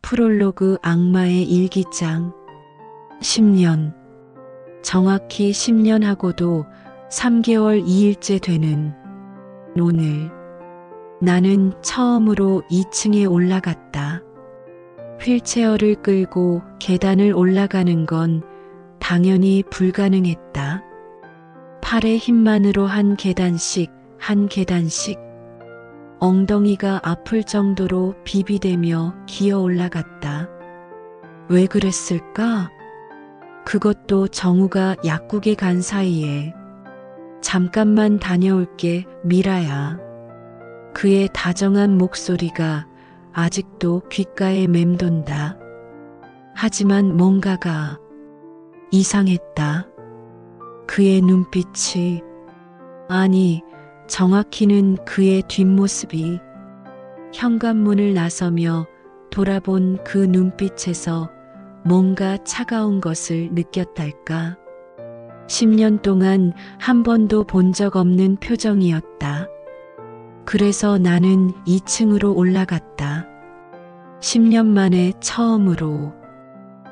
프롤로그 악마의 일기장. 10년. 정확히 10년 하고도 3개월 2일째 되는 오늘, 나는 처음으로 2층에 올라갔다. 휠체어를 끌고 계단을 올라가는 건 당연히 불가능했다. 팔의 힘만으로 한 계단씩 한 계단씩 엉덩이가 아플 정도로 비비대며 기어 올라갔다. 왜 그랬을까? 그것도 정우가 약국에 간 사이에. 잠깐만 다녀올게, 미라야. 그의 다정한 목소리가 아직도 귓가에 맴돈다. 하지만 뭔가가 이상했다. 그의 눈빛이, 아니, 정확히는 그의 뒷모습이. 현관문을 나서며 돌아본 그 눈빛에서 뭔가 차가운 것을 느꼈달까. 10년 동안 한 번도 본 적 없는 표정이었다. 그래서 나는 2층으로 올라갔다. 10년 만에 처음으로.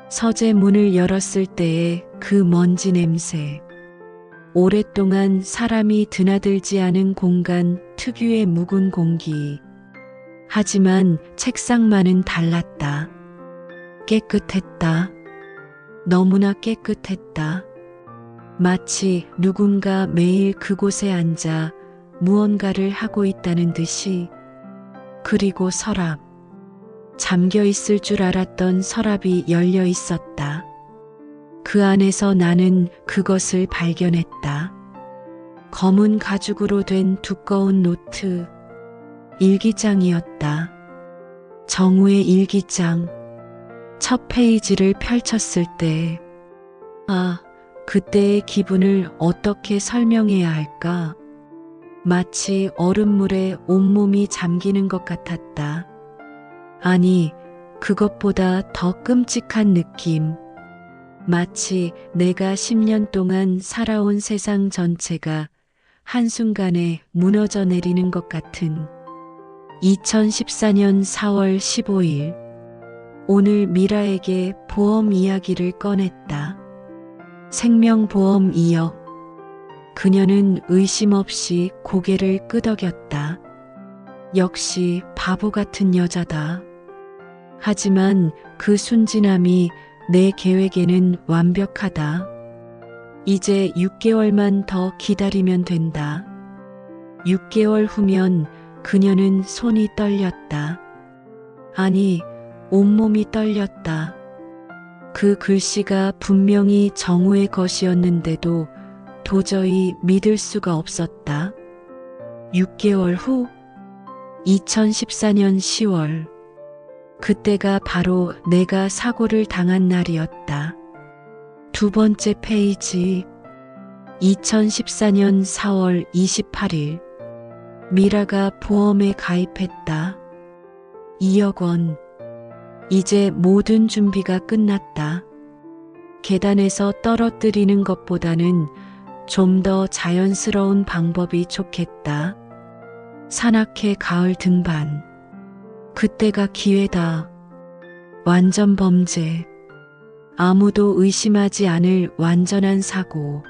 서재 문을 열었을 때의 그 먼지 냄새. 오랫동안 사람이 드나들지 않은 공간 특유의 묵은 공기. 하지만 책상만은 달랐다. 깨끗했다. 너무나 깨끗했다. 마치 누군가 매일 그곳에 앉아 무언가를 하고 있다는 듯이. 그리고 서랍. 잠겨 있을 줄 알았던 서랍이 열려 있었다. 그 안에서 나는 그것을 발견했다. 검은 가죽으로 된 두꺼운 노트. 일기장이었다. 정우의 일기장. 첫 페이지를 펼쳤을 때, 그때의 기분을 어떻게 설명해야 할까? 마치 얼음물에 온몸이 잠기는 것 같았다. 아니, 그것보다 더 끔찍한 느낌. 마치 내가 10년 동안 살아온 세상 전체가 한순간에 무너져 내리는 것 같은. 2014년 4월 15일. 오늘 미라에게 보험 이야기를 꺼냈다. 생명보험 2억. 그녀는 의심 없이 고개를 끄덕였다. 역시 바보 같은 여자다. 하지만 그 순진함이 내 계획에는 완벽하다. 이제 6개월만 더 기다리면 된다. 6개월 후면. 그녀는 손이 떨렸다. 아니, 온몸이 떨렸다. 그 글씨가 분명히 정우의 것이었는데도 도저히 믿을 수가 없었다. 6개월 후? 2014년 10월. 그때가 바로 내가 사고를 당한 날이었다. 두 번째 페이지. 2014년 4월 28일. 미라가 보험에 가입했다. 2억 원. 이제 모든 준비가 끝났다. 계단에서 떨어뜨리는 것보다는 좀 더 자연스러운 방법이 좋겠다. 사납게 가을 등반. 그때가 기회다. 완전 범죄. 아무도 의심하지 않을 완전한 사고.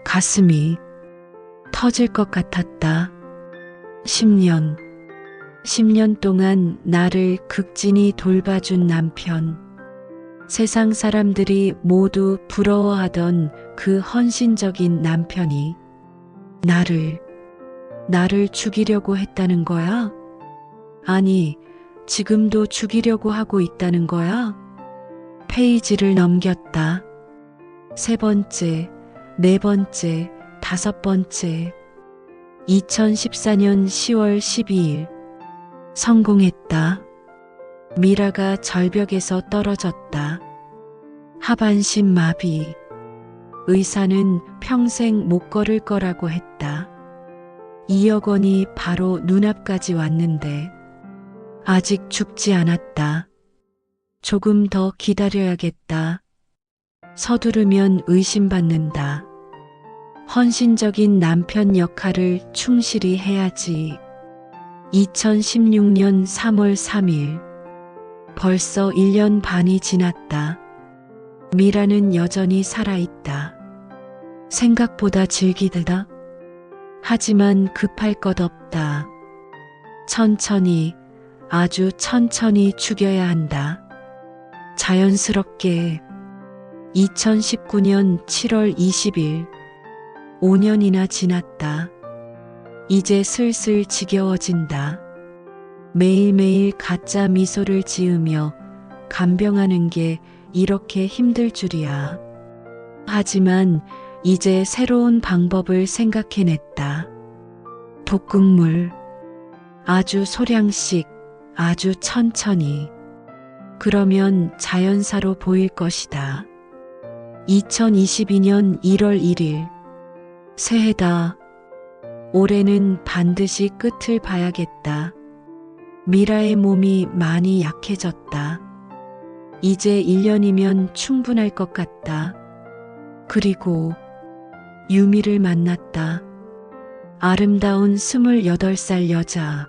가슴이 터질 것 같았다. 10년 동안 나를 극진히 돌봐준 남편. 세상 사람들이 모두 부러워하던 그 헌신적인 남편이 나를 죽이려고 했다는 거야? 아니, 지금도 죽이려고 하고 있다는 거야? 페이지를 넘겼다. 세 번째, 네 번째, 다섯 번째. 2014년 10월 12일. 성공했다. 미라가 절벽에서 떨어졌다. 하반신 마비. 의사는 평생 못 걸을 거라고 했다. 2억 원이 바로 눈앞까지 왔는데 아직 죽지 않았다. 조금 더 기다려야겠다. 서두르면 의심받는다. 헌신적인 남편 역할을 충실히 해야지. 2016년 3월 3일. 벌써 1년 반이 지났다. 미라는 여전히 살아있다. 생각보다 질기다. 하지만 급할 것 없다. 천천히, 아주 천천히 죽여야 한다. 자연스럽게. 2019년 7월 20일. 5년이나 지났다. 이제 슬슬 지겨워진다. 매일매일 가짜 미소를 지으며 간병하는 게 이렇게 힘들 줄이야. 하지만 이제 새로운 방법을 생각해냈다. 독극물. 아주 소량씩, 아주 천천히. 그러면 자연사로 보일 것이다. 2022년 1월 1일. 새해다. 올해는 반드시 끝을 봐야겠다. 미라의 몸이 많이 약해졌다. 이제 1년이면 충분할 것 같다. 그리고 유미를 만났다. 아름다운 28살 여자.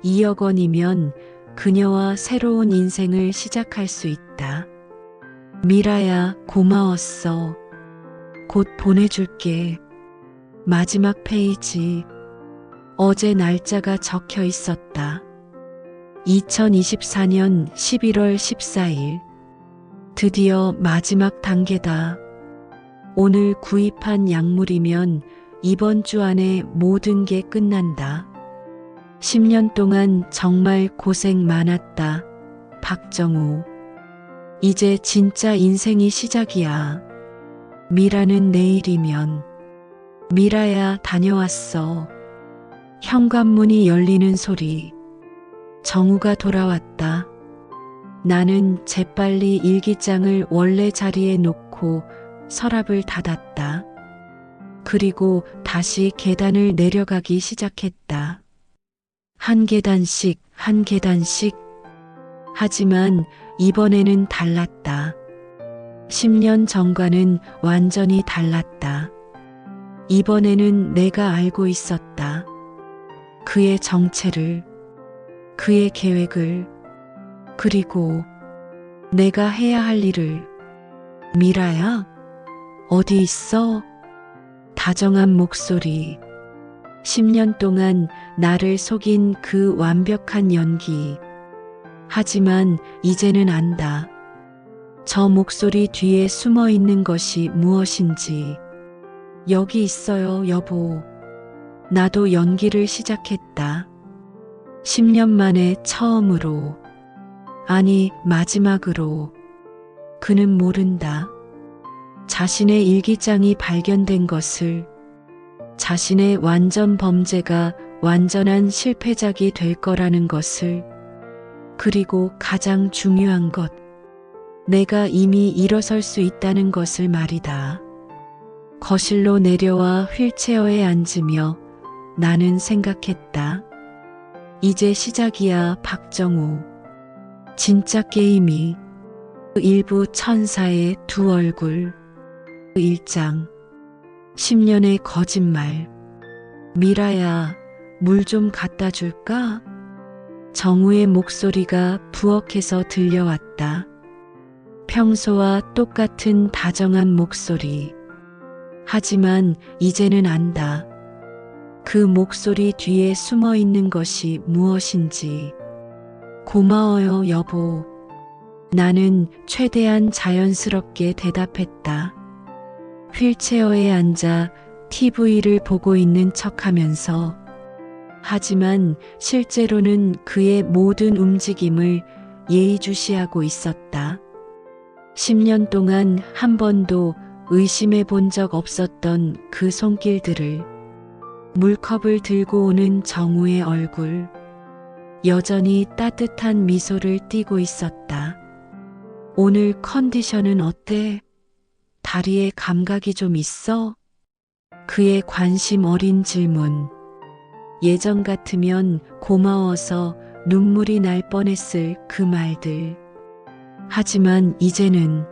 2억 원이면 그녀와 새로운 인생을 시작할 수 있다. 미라야, 고마웠어. 곧 보내줄게. 마지막 페이지. 어제 날짜가 적혀 있었다. 2024년 11월 14일. 드디어 마지막 단계다. 오늘 구입한 약물이면 이번 주 안에 모든 게 끝난다. 10년 동안 정말 고생 많았다. 박정우. 이제 진짜 인생이 시작이야. 미라는 내일이면. 미라야, 다녀왔어. 현관문이 열리는 소리. 정우가 돌아왔다. 나는 재빨리 일기장을 원래 자리에 놓고 서랍을 닫았다. 그리고 다시 계단을 내려가기 시작했다. 한 계단씩, 한 계단씩. 하지만 이번에는 달랐다. 10년 전과는 완전히 달랐다. 이번에는 내가 알고 있었다. 그의 정체를, 그의 계획을, 그리고 내가 해야 할 일을. 미라야, 어디 있어? 다정한 목소리. 10년 동안 나를 속인 그 완벽한 연기. 하지만 이제는 안다. 저 목소리 뒤에 숨어 있는 것이 무엇인지. 여기 있어요, 여보. 나도 연기를 시작했다. 10년 만에 처음으로. 아니, 마지막으로. 그는 모른다. 자신의 일기장이 발견된 것을. 자신의 완전 범죄가 완전한 실패작이 될 거라는 것을. 그리고 가장 중요한 것. 내가 이미 일어설 수 있다는 것을 말이다. 거실로 내려와 휠체어에 앉으며 나는 생각했다. 이제 시작이야, 박정우. 진짜 게임이. 일부 천사의 두 얼굴. 1장. 10년의 거짓말. 미라야, 물 좀 갖다 줄까? 정우의 목소리가 부엌에서 들려왔다. 평소와 똑같은 다정한 목소리. 하지만 이제는 안다. 그 목소리 뒤에 숨어 있는 것이 무엇인지. 고마워요, 여보. 나는 최대한 자연스럽게 대답했다. 휠체어에 앉아 TV를 보고 있는 척하면서. 하지만 실제로는 그의 모든 움직임을 예의주시하고 있었다. 10년 동안 한 번도 의심해 본 적 없었던 그 손길들을. 물컵을 들고 오는 정우의 얼굴. 여전히 따뜻한 미소를 띠고 있었다. 오늘 컨디션은 어때? 다리에 감각이 좀 있어? 그의 관심 어린 질문. 예전 같으면 고마워서 눈물이 날 뻔했을 그 말들. 하지만 이제는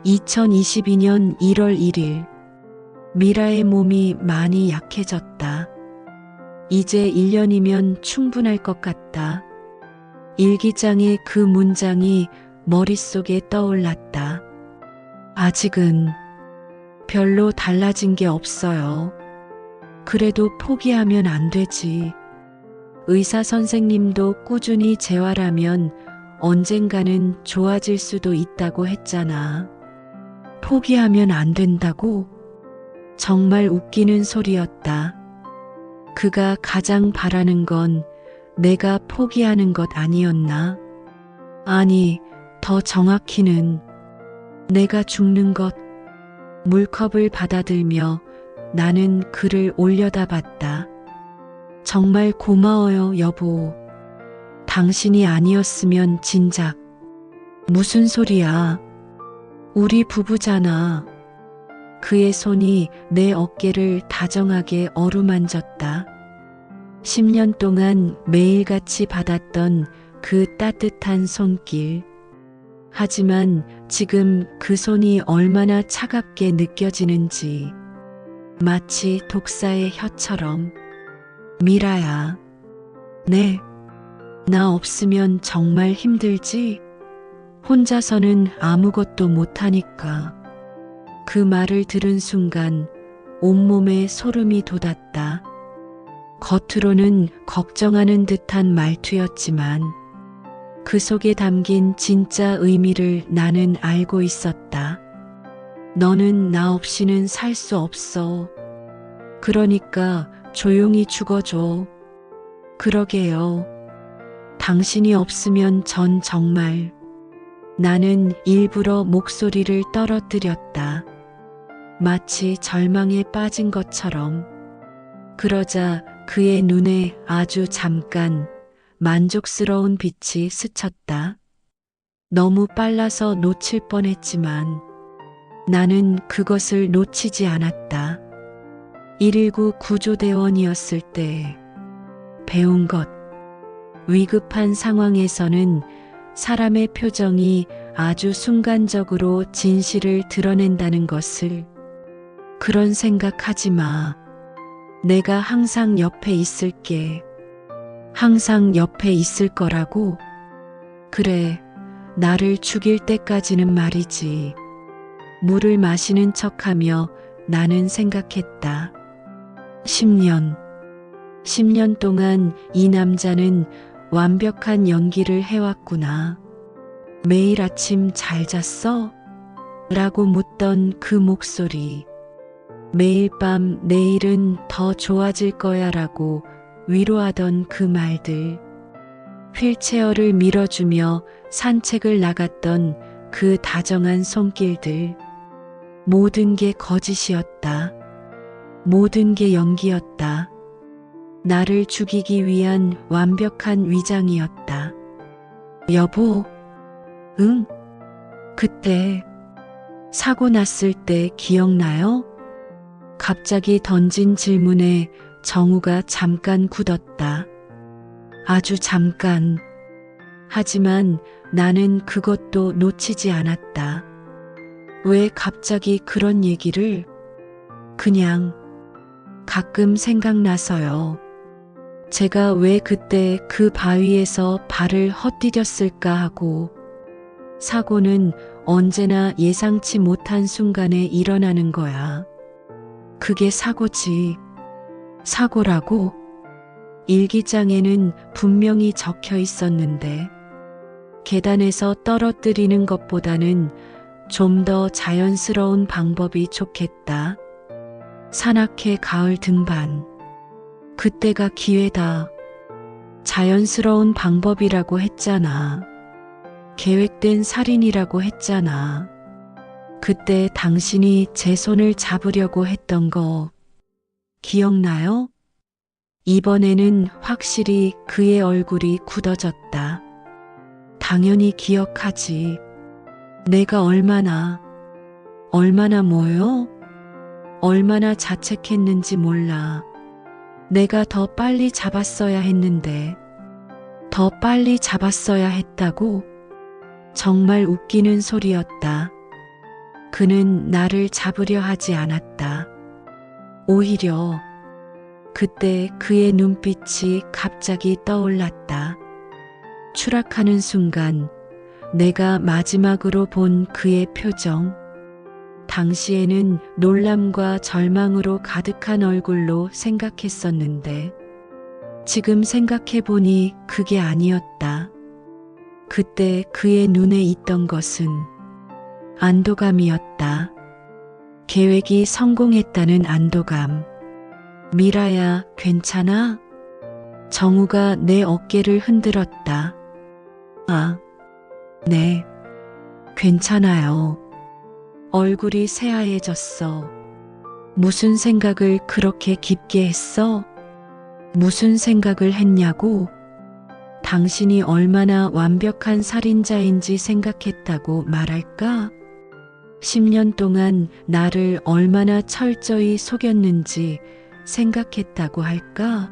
2022년 1월 1일. 미라의 몸이 많이 약해졌다. 이제 1년이면 충분할 것 같다. 일기장의 그 문장이 머릿속에 떠올랐다. 아직은 별로 달라진 게 없어요. 그래도 포기하면 안 되지. 의사 선생님도 꾸준히 재활하면 언젠가는 좋아질 수도 있다고 했잖아. 포기하면 안 된다고? 정말 웃기는 소리였다. 그가 가장 바라는 건 내가 포기하는 것 아니었나? 아니, 더 정확히는 내가 죽는 것. 물컵을 받아들며 나는 그를 올려다봤다. 정말 고마워요, 여보. 당신이 아니었으면 진작. 무슨 소리야? 우리 부부잖아. 그의 손이 내 어깨를 다정하게 어루만졌다. 10년 동안 매일같이 받았던 그 따뜻한 손길. 하지만 지금 그 손이 얼마나 차갑게 느껴지는지. 마치 독사의 혀처럼. 미라야. 네. 나 없으면 정말 힘들지? 혼자서는 아무것도 못하니까. 그 말을 들은 순간 온몸에 소름이 돋았다. 겉으로는 걱정하는 듯한 말투였지만 그 속에 담긴 진짜 의미를 나는 알고 있었다. 너는 나 없이는 살 수 없어. 그러니까 조용히 죽어줘. 그러게요. 당신이 없으면 전 정말. 나는 일부러 목소리를 떨어뜨렸다. 마치 절망에 빠진 것처럼. 그러자 그의 눈에 아주 잠깐 만족스러운 빛이 스쳤다. 너무 빨라서 놓칠 뻔했지만 나는 그것을 놓치지 않았다. 119 구조대원이었을 때 배운 것. 위급한 상황에서는 사람의 표정이 아주 순간적으로 진실을 드러낸다는 것을. 그런 생각하지 마. 내가 항상 옆에 있을게. 항상 옆에 있을 거라고. 그래, 나를 죽일 때까지는 말이지. 물을 마시는 척하며 나는 생각했다. 10년 동안 이 남자는 완벽한 연기를 해왔구나. 매일 아침 잘 잤어? 라고 묻던 그 목소리. 매일 밤 내일은 더 좋아질 거야 라고 위로하던 그 말들. 휠체어를 밀어주며 산책을 나갔던 그 다정한 손길들. 모든 게 거짓이었다. 모든 게 연기였다. 나를 죽이기 위한 완벽한 위장이었다. 여보, 응? 그때 사고 났을 때 기억나요? 갑자기 던진 질문에 정우가 잠깐 굳었다. 아주 잠깐. 하지만 나는 그것도 놓치지 않았다. 왜 갑자기 그런 얘기를? 그냥 가끔 생각나서요. 제가 왜 그때 그 바위에서 발을 헛디뎠을까 하고. 사고는 언제나 예상치 못한 순간에 일어나는 거야. 그게 사고지. 사고라고? 일기장에는 분명히 적혀 있었는데 계단에서 떨어뜨리는 것보다는 좀 더 자연스러운 방법이 좋겠다. 산악회 가을 등반. 그때가 기회다. 자연스러운 방법이라고 했잖아. 계획된 살인이라고 했잖아. 그때 당신이 제 손을 잡으려고 했던 거 기억나요? 이번에는 확실히 그의 얼굴이 굳어졌다. 당연히 기억하지. 내가 얼마나 뭐요? 얼마나 자책했는지 몰라. 내가 더 빨리 잡았어야 했는데. 더 빨리 잡았어야 했다고? 정말 웃기는 소리였다. 그는 나를 잡으려 하지 않았다. 오히려 그때 그의 눈빛이 갑자기 떠올랐다. 추락하는 순간 내가 마지막으로 본 그의 표정. 당시에는 놀람과 절망으로 가득한 얼굴로 생각했었는데 지금 생각해보니 그게 아니었다. 그때 그의 눈에 있던 것은 안도감이었다. 계획이 성공했다는 안도감. 미라야, 괜찮아? 정우가 내 어깨를 흔들었다. 아, 네, 괜찮아요. 얼굴이 새하얘졌어. 무슨 생각을 그렇게 깊게 했어? 무슨 생각을 했냐고? 당신이 얼마나 완벽한 살인자인지 생각했다고 말할까? 10년 동안 나를 얼마나 철저히 속였는지 생각했다고 할까?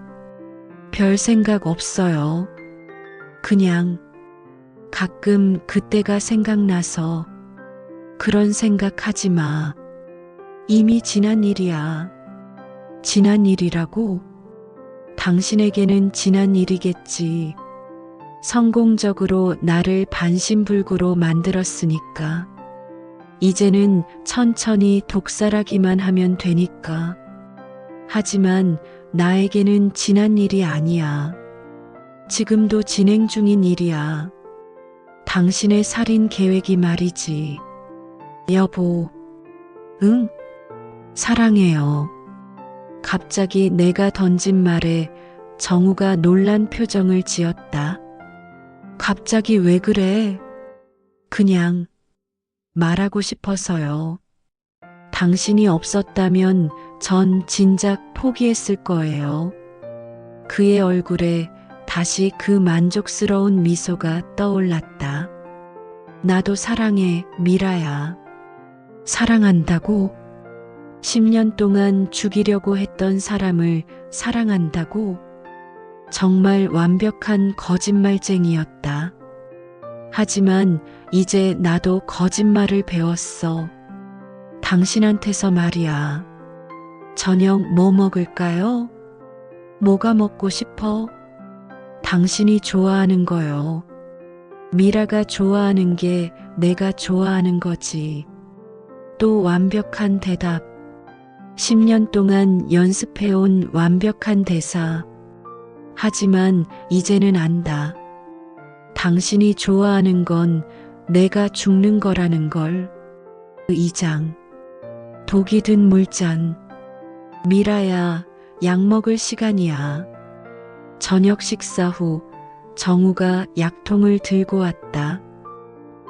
별 생각 없어요. 그냥 가끔 그때가 생각나서 그런 생각하지 마. 이미 지난 일이야. 지난 일이라고? 당신에게는 지난 일이겠지. 성공적으로 나를 반신불구로 만들었으니까. 이제는 천천히 독살하기만 하면 되니까. 하지만 나에게는 지난 일이 아니야. 지금도 진행 중인 일이야. 당신의 살인 계획이 말이지. 여보, 응? 사랑해요. 갑자기 내가 던진 말에 정우가 놀란 표정을 지었다. 갑자기 왜 그래? 그냥 말하고 싶어서요. 당신이 없었다면 전 진작 포기했을 거예요. 그의 얼굴에 다시 그 만족스러운 미소가 떠올랐다. 나도 사랑해, 미라야. 사랑한다고? 10년 동안 죽이려고 했던 사람을 사랑한다고? 정말 완벽한 거짓말쟁이였다. 하지만 이제 나도 거짓말을 배웠어. 당신한테서 말이야. 저녁 뭐 먹을까요? 뭐가 먹고 싶어? 당신이 좋아하는 거요. 미라가 좋아하는 게 내가 좋아하는 거지. 또 완벽한 대답. 10년 동안 연습해온 완벽한 대사. 하지만 이제는 안다. 당신이 좋아하는 건 내가 죽는 거라는 걸. 2장. 독이 든 물잔. 미라야, 약 먹을 시간이야. 저녁 식사 후 정우가 약통을 들고 왔다.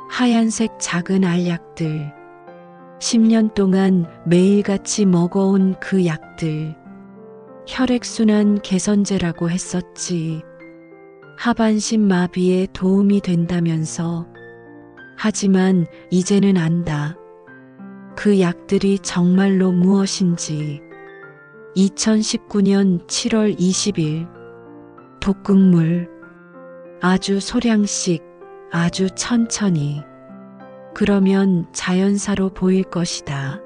하얀색 작은 알약들. 10년 동안 매일같이 먹어온 그 약들. 혈액순환 개선제라고 했었지. 하반신 마비에 도움이 된다면서. 하지만 이제는 안다. 그 약들이 정말로 무엇인지. 2019년 7월 20일. 독극물. 아주 소량씩, 아주 천천히. 그러면 자연사로 보일 것이다.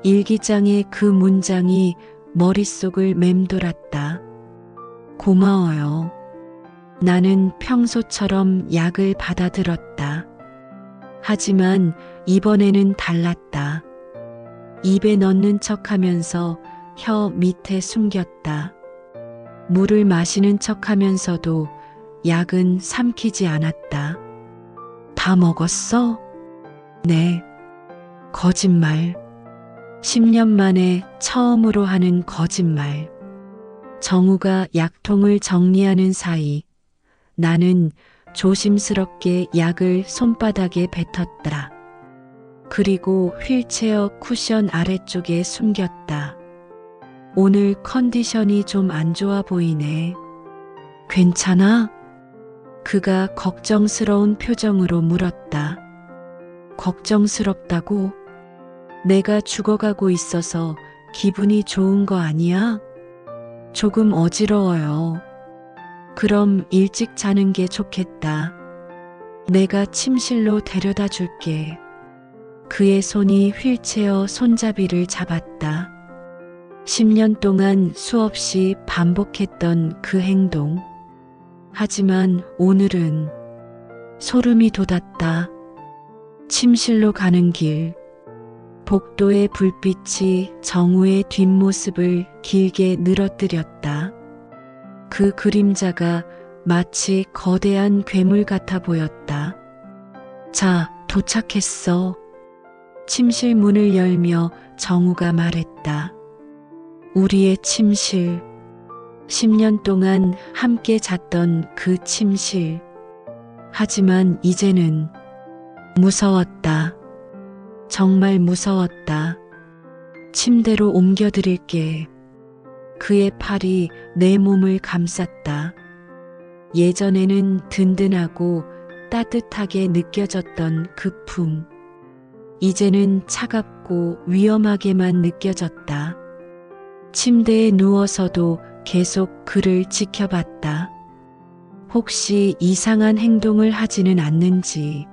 일기장의 그 문장이 머릿속을 맴돌았다. 고마워요. 나는 평소처럼 약을 받아들었다. 하지만 이번에는 달랐다. 입에 넣는 척하면서 혀 밑에 숨겼다. 물을 마시는 척하면서도 약은 삼키지 않았다. 다 먹었어? 네. 거짓말. 10년 만에 처음으로 하는 거짓말. 정우가 약통을 정리하는 사이 나는 조심스럽게 약을 손바닥에 뱉었다. 그리고 휠체어 쿠션 아래쪽에 숨겼다. 오늘 컨디션이 좀 안 좋아 보이네. 괜찮아? 그가 걱정스러운 표정으로 물었다. 걱정스럽다고? 내가 죽어가고 있어서 기분이 좋은 거 아니야? 조금 어지러워요. 그럼 일찍 자는 게 좋겠다. 내가 침실로 데려다 줄게. 그의 손이 휠체어 손잡이를 잡았다. 10년 동안 수없이 반복했던 그 행동. 하지만 오늘은 소름이 돋았다. 침실로 가는 길. 복도의 불빛이 정우의 뒷모습을 길게 늘어뜨렸다. 그 그림자가 마치 거대한 괴물 같아 보였다. 자, 도착했어. 침실 문을 열며 정우가 말했다. 우리의 침실. 10년 동안 함께 잤던 그 침실. 하지만 이제는 무서웠다. 정말 무서웠다. 침대로 옮겨드릴게. 그의 팔이 내 몸을 감쌌다. 예전에는 든든하고 따뜻하게 느껴졌던 그 품. 이제는 차갑고 위험하게만 느껴졌다. 침대에 누워서도 계속 그를 지켜봤다. 혹시 이상한 행동을 하지는 않는지.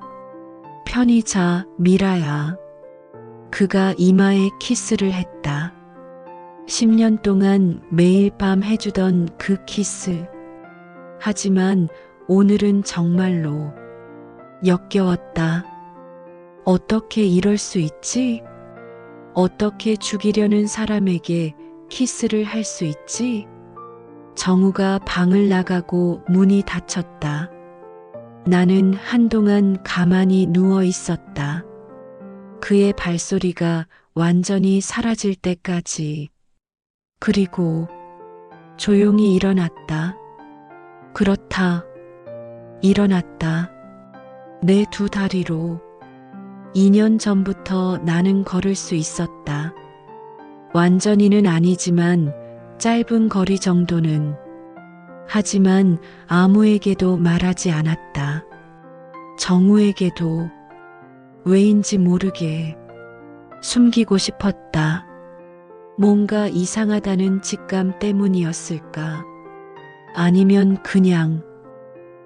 편히 자, 미라야. 그가 이마에 키스를 했다. 10년 동안 매일 밤 해주던 그 키스. 하지만 오늘은 정말로 역겨웠다. 어떻게 이럴 수 있지? 어떻게 죽이려는 사람에게 키스를 할 수 있지? 정우가 방을 나가고 문이 닫혔다. 나는 한동안 가만히 누워 있었다. 그의 발소리가 완전히 사라질 때까지. 그리고 조용히 일어났다. 그렇다. 일어났다. 내 두 다리로. 2년 전부터 나는 걸을 수 있었다. 완전히는 아니지만 짧은 거리 정도는. 하지만 아무에게도 말하지 않았다. 정우에게도. 왜인지 모르게 숨기고 싶었다. 뭔가 이상하다는 직감 때문이었을까? 아니면 그냥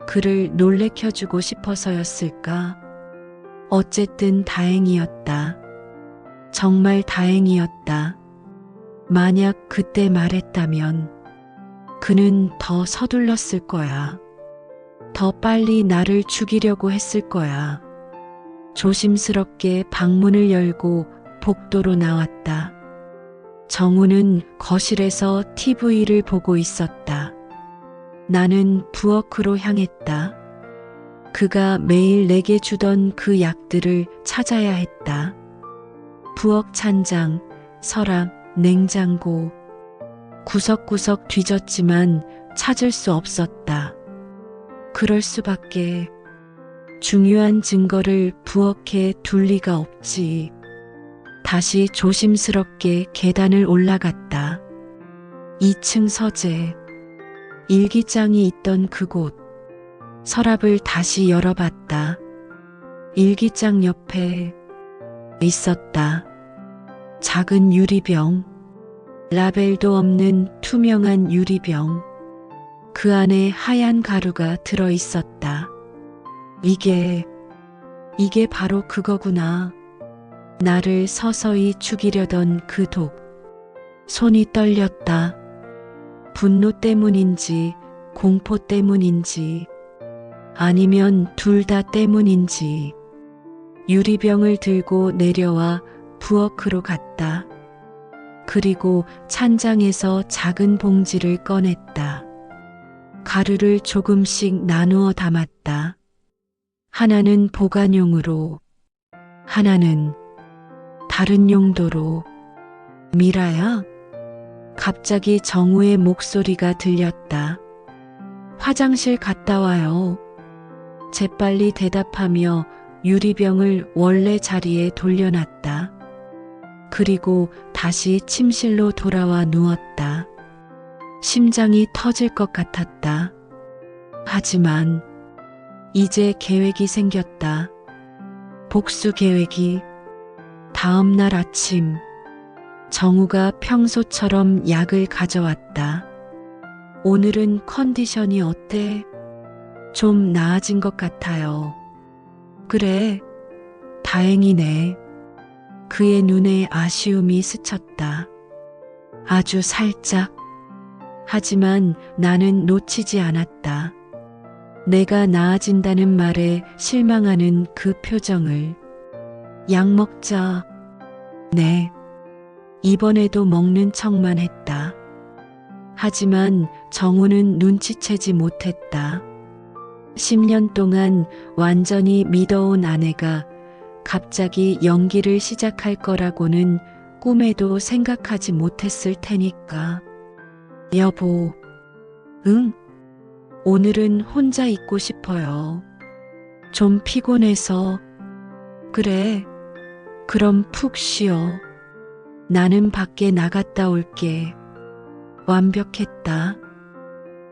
그를 놀래켜주고 싶어서였을까? 어쨌든 다행이었다. 정말 다행이었다. 만약 그때 말했다면 그는 더 서둘렀을 거야. 더 빨리 나를 죽이려고 했을 거야. 조심스럽게 방문을 열고 복도로 나왔다. 정우는 거실에서 TV를 보고 있었다. 나는 부엌으로 향했다. 그가 매일 내게 주던 그 약들을 찾아야 했다. 부엌 찬장, 서랍, 냉장고. 구석구석 뒤졌지만 찾을 수 없었다. 그럴 수밖에. 중요한 증거를 부엌에 둘 리가 없지. 다시 조심스럽게 계단을 올라갔다. 2층 서재. 일기장이 있던 그곳. 서랍을 다시 열어봤다. 일기장 옆에 있었다. 작은 유리병. 라벨도 없는 투명한 유리병. 그 안에 하얀 가루가 들어 있었다. 이게 바로 그거구나. 나를 서서히 죽이려던 그 독. 손이 떨렸다. 분노 때문인지, 공포 때문인지, 아니면 둘 다 때문인지. 유리병을 들고 내려와 부엌으로 갔다. 그리고 찬장에서 작은 봉지를 꺼냈다. 가루를 조금씩 나누어 담았다. 하나는 보관용으로, 하나는 다른 용도로. 미라야? 갑자기 정우의 목소리가 들렸다. 화장실 갔다 와요. 재빨리 대답하며 유리병을 원래 자리에 돌려놨다. 그리고 다시 침실로 돌아와 누웠다. 심장이 터질 것 같았다. 하지만 이제 계획이 생겼다. 복수 계획이. 다음 날 아침, 정우가 평소처럼 약을 가져왔다. 오늘은 컨디션이 어때? 좀 나아진 것 같아요. 그래, 다행이네. 그의 눈에 아쉬움이 스쳤다. 아주 살짝. 하지만 나는 놓치지 않았다. 내가 나아진다는 말에 실망하는 그 표정을. 약 먹자. 네. 이번에도 먹는 척만 했다. 하지만 정우는 눈치채지 못했다. 10년 동안 완전히 믿어온 아내가 갑자기 연기를 시작할 거라고는 꿈에도 생각하지 못했을 테니까. 여보, 응? 오늘은 혼자 있고 싶어요. 좀 피곤해서. 그래, 그럼 푹 쉬어. 나는 밖에 나갔다 올게. 완벽했다.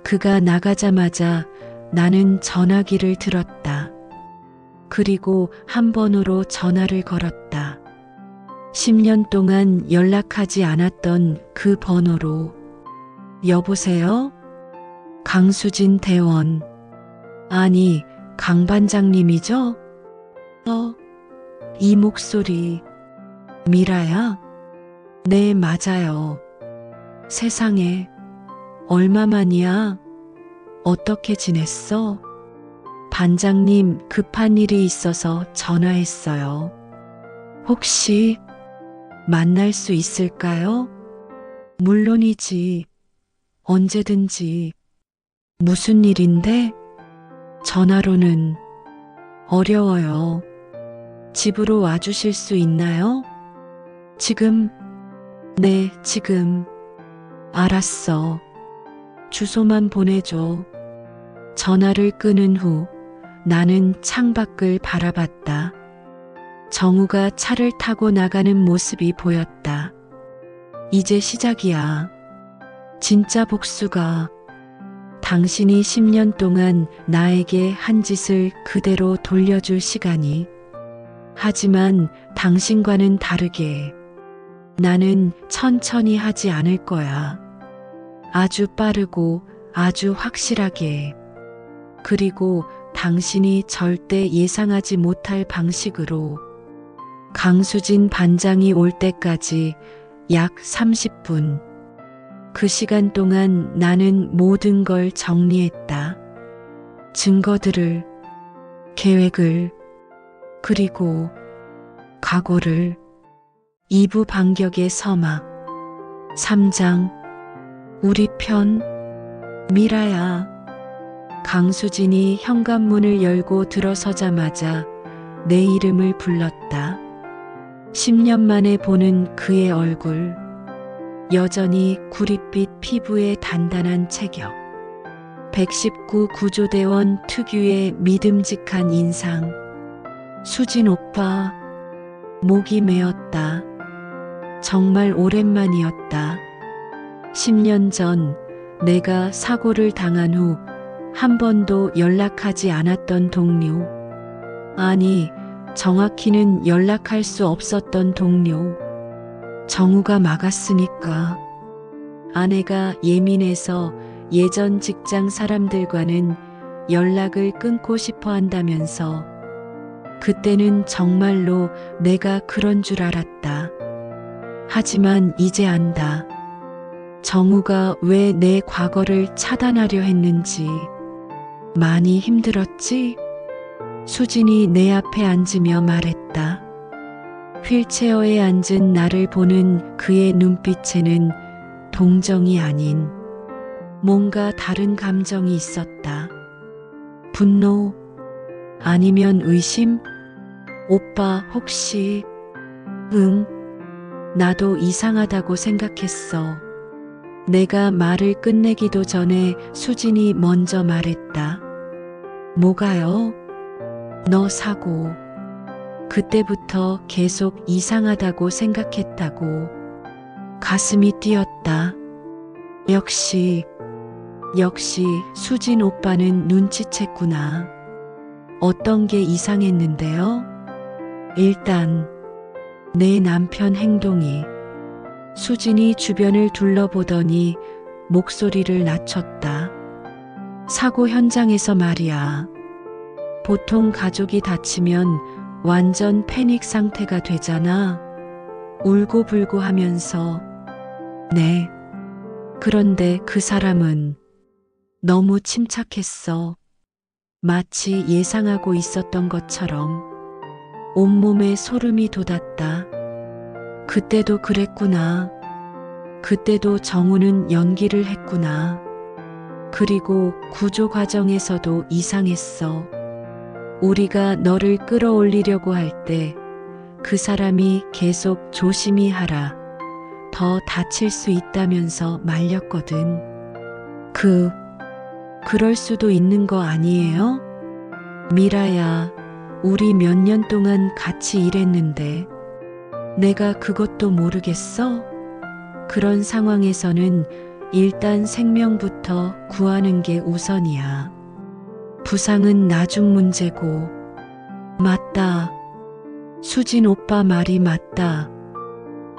그가 나가자마자 나는 전화기를 들었다. 그리고 한 번으로 전화를 걸었다. 10년 동안 연락하지 않았던 그 번호로. 여보세요? 강수진 대원. 아니, 강 반장님이죠? 이 목소리. 미라야? 네, 맞아요. 세상에, 얼마만이야? 어떻게 지냈어? 반장님, 급한 일이 있어서 전화했어요. 혹시 만날 수 있을까요? 물론이지. 언제든지. 무슨 일인데? 전화로는 어려워요. 집으로 와주실 수 있나요? 지금? 네, 지금. 알았어. 주소만 보내줘. 전화를 끊은 후 나는 창밖을 바라봤다. 정우가 차를 타고 나가는 모습이 보였다. 이제 시작이야. 진짜 복수가. 당신이 10년 동안 나에게 한 짓을 그대로 돌려줄 시간이. 하지만 당신과는 다르게 나는 천천히 하지 않을 거야. 아주 빠르고 아주 확실하게. 그리고 당신이 절대 예상하지 못할 방식으로. 강수진 반장이 올 때까지 약 30분. 그 시간 동안 나는 모든 걸 정리했다. 증거들을, 계획을, 그리고 각오를. 2부 반격의 서막. 3장. 우리 편. 미라야. 강수진이 현관문을 열고 들어서자마자 내 이름을 불렀다. 10년 만에 보는 그의 얼굴. 여전히 구릿빛 피부에 단단한 체격. 119 구조대원 특유의 믿음직한 인상. 수진 오빠. 목이 메었다. 정말 오랜만이었다. 10년 전 내가 사고를 당한 후 한 번도 연락하지 않았던 동료. 아니, 정확히는 연락할 수 없었던 동료. 정우가 막았으니까. 아내가 예민해서 예전 직장 사람들과는 연락을 끊고 싶어 한다면서. 그때는 정말로 내가 그런 줄 알았다. 하지만 이제 안다. 정우가 왜 내 과거를 차단하려 했는지. 많이 힘들었지? 수진이 내 앞에 앉으며 말했다. 휠체어에 앉은 나를 보는 그의 눈빛에는 동정이 아닌 뭔가 다른 감정이 있었다. 분노? 아니면 의심? 오빠 혹시? 응, 나도 이상하다고 생각했어. 내가 말을 끝내기도 전에 수진이 먼저 말했다. 뭐가요? 너 사고. 그때부터 계속 이상하다고 생각했다고. 가슴이 뛰었다. 역시 수진 오빠는 눈치챘구나. 어떤 게 이상했는데요? 일단 내 남편 행동이. 수진이 주변을 둘러보더니 목소리를 낮췄다. 사고 현장에서 말이야. 보통 가족이 다치면 완전 패닉 상태가 되잖아. 울고불고 하면서. 네. 그런데 그 사람은 너무 침착했어. 마치 예상하고 있었던 것처럼 온몸에 소름이 돋았다. 그때도 그랬구나. 그때도 정우는 연기를 했구나. 그리고 구조 과정에서도 이상했어. 우리가 너를 끌어올리려고 할 때 그 사람이 계속 조심히 하라. 더 다칠 수 있다면서 말렸거든. 그럴 수도 있는 거 아니에요? 미라야, 우리 몇 년 동안 같이 일했는데 내가 그것도 모르겠어? 그런 상황에서는 일단 생명부터 구하는 게 우선이야. 부상은 나중 문제고. 맞다. 수진 오빠 말이 맞다.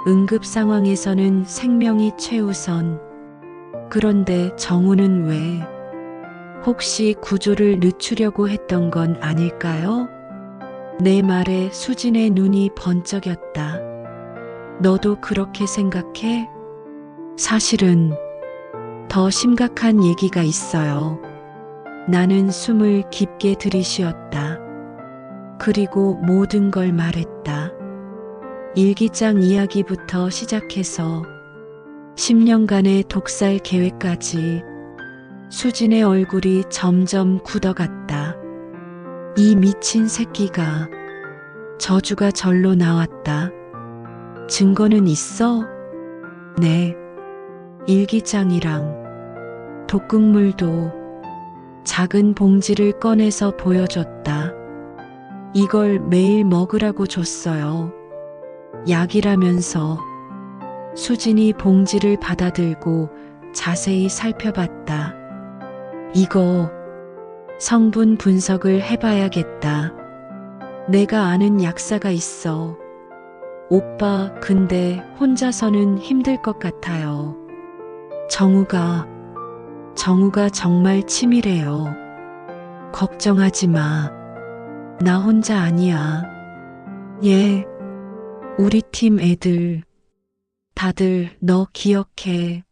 응급 상황에서는 생명이 최우선. 그런데 정우는 왜? 혹시 구조를 늦추려고 했던 건 아닐까요? 내 말에 수진의 눈이 번쩍였다. 너도 그렇게 생각해? 사실은 더 심각한 얘기가 있어요. 나는 숨을 깊게 들이쉬었다. 그리고 모든 걸 말했다. 일기장 이야기부터 시작해서 10년간의 독살 계획까지. 수진의 얼굴이 점점 굳어갔다. 이 미친 새끼가. 저주가 절로 나왔다. 증거는 있어? 네. 일기장이랑 독극물도. 작은 봉지를 꺼내서 보여줬다. 이걸 매일 먹으라고 줬어요. 약이라면서. 수진이 봉지를 받아들고 자세히 살펴봤다. 이거 성분 분석을 해봐야겠다. 내가 아는 약사가 있어. 오빠, 근데 혼자서는 힘들 것 같아요. 정우가 정말 치밀해요. 걱정하지 마. 나 혼자 아니야. 예. 우리 팀 애들 다들 너 기억해.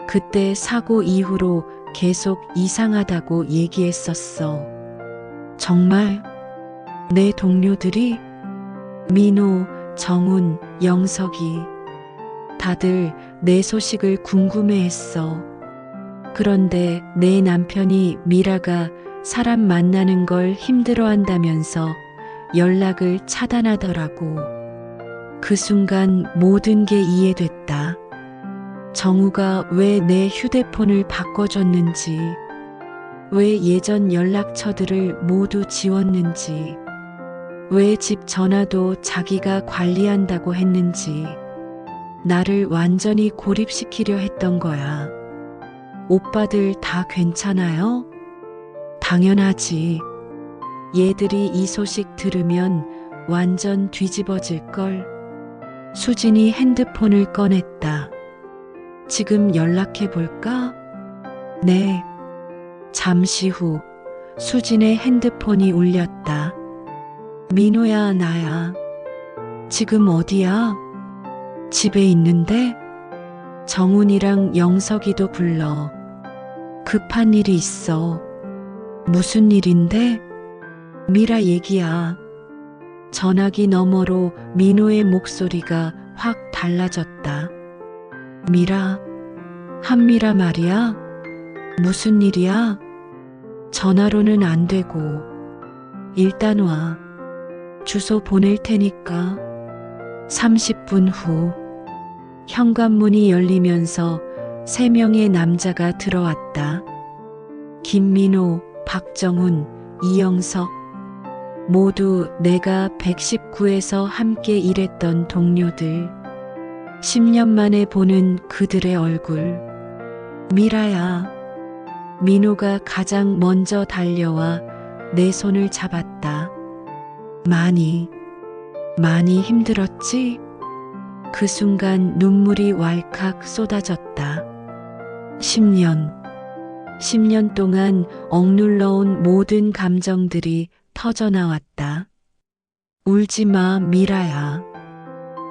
그때 사고 이후로 계속 이상하다고 얘기했었어. 정말? 내 동료들이? 민호, 정훈, 영석이 다들 내 소식을 궁금해했어. 그런데 내 남편이 미라가 사람 만나는 걸 힘들어한다면서 연락을 차단하더라고. 그 순간 모든 게 이해됐다. 정우가 왜 내 휴대폰을 바꿔줬는지, 왜 예전 연락처들을 모두 지웠는지, 왜 집 전화도 자기가 관리한다고 했는지, 나를 완전히 고립시키려 했던 거야. 오빠들 다 괜찮아요? 당연하지. 얘들이 이 소식 들으면 완전 뒤집어질걸. 수진이 핸드폰을 꺼냈다. 지금 연락해볼까? 네. 잠시 후 수진의 핸드폰이 울렸다. 민호야, 나야. 지금 어디야? 집에 있는데? 정훈이랑 영석이도 불러. 급한 일이 있어. 무슨 일인데? 미라 얘기야. 전화기 너머로 민호의 목소리가 확 달라졌다. 미라, 한미라 말이야? 무슨 일이야? 전화로는 안 되고. 일단 와. 주소 보낼 테니까. 30분 후 현관문이 열리면서 3명의 남자가 들어왔다. 김민호, 박정훈, 이영석. 모두 내가 119에서 함께 일했던 동료들. 10년 만에 보는 그들의 얼굴. 미라야. 민호가 가장 먼저 달려와 내 손을 잡았다. 많이 힘들었지? 그 순간 눈물이 왈칵 쏟아졌다. 10년 동안 억눌러온 모든 감정들이 터져나왔다. 울지 마, 미라야.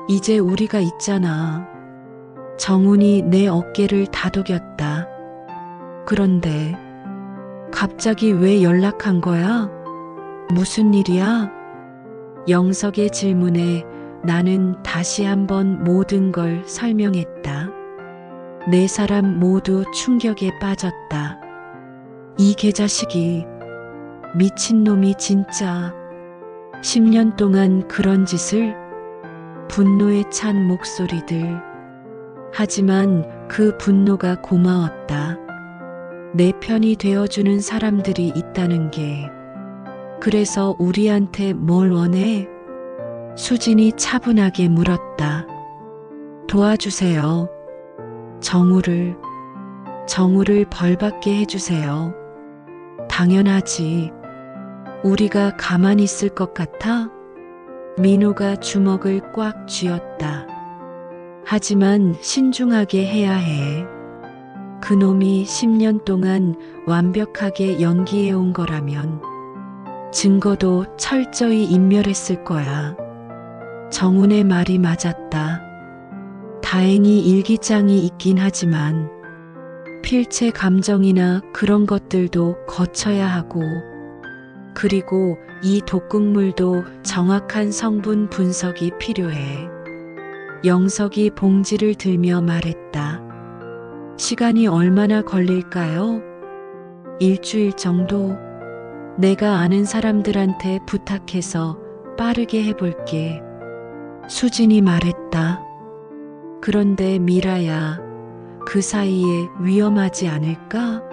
이제 우리가 있잖아. 정훈이 내 어깨를 다독였다. 그런데 갑자기 왜 연락한 거야? 무슨 일이야? 영석의 질문에 나는 다시 한번 모든 걸 설명했다. 네 사람 모두 충격에 빠졌다. 이 개자식이 미친놈이 진짜 10년 동안 그런 짓을? 분노에 찬 목소리들. 하지만 그 분노가 고마웠다. 내 편이 되어주는 사람들이 있다는 게. 그래서 우리한테 뭘 원해? 수진이 차분하게 물었다. 도와주세요. 정우를 벌받게 해주세요. 당연하지. 우리가 가만히 있을 것 같아? 민호가 주먹을 꽉 쥐었다. 하지만 신중하게 해야 해. 그놈이 10년 동안 완벽하게 연기해온 거라면 증거도 철저히 인멸했을 거야. 정훈의 말이 맞았다. 다행히 일기장이 있긴 하지만 필체 감정이나 그런 것들도 거쳐야 하고, 그리고 이 독극물도 정확한 성분 분석이 필요해. 영석이 봉지를 들며 말했다. 시간이 얼마나 걸릴까요? 일주일 정도? 내가 아는 사람들한테 부탁해서 빠르게 해볼게. 수진이 말했다. 그런데 미라야, 그 사이에 위험하지 않을까?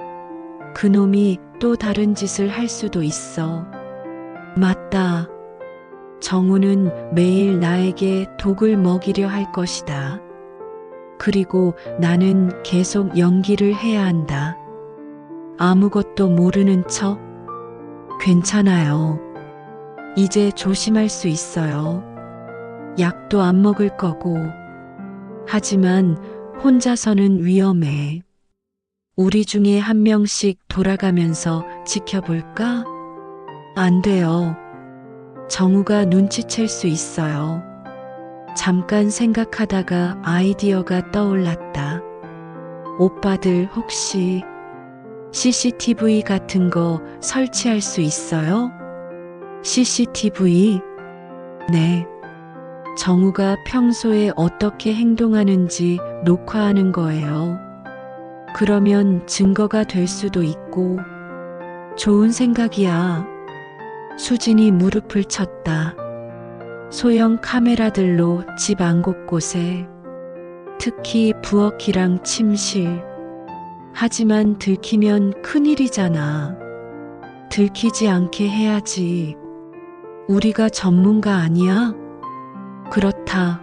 그놈이 또 다른 짓을 할 수도 있어. 맞다. 정우는 매일 나에게 독을 먹이려 할 것이다. 그리고 나는 계속 연기를 해야 한다. 아무것도 모르는 척. 괜찮아요. 이제 조심할 수 있어요. 약도 안 먹을 거고. 하지만 혼자서는 위험해. 우리 중에 한 명씩 돌아가면서 지켜볼까? 안 돼요. 정우가 눈치챌 수 있어요. 잠깐 생각하다가 아이디어가 떠올랐다. 오빠들 혹시 CCTV 같은 거 설치할 수 있어요? CCTV? 네. 정우가 평소에 어떻게 행동하는지 녹화하는 거예요. 그러면 증거가 될 수도 있고. 좋은 생각이야. 수진이 무릎을 쳤다. 소형 카메라들로 집 안 곳곳에, 특히 부엌이랑 침실. 하지만 들키면 큰일이잖아. 들키지 않게 해야지. 우리가 전문가 아니야? 그렇다.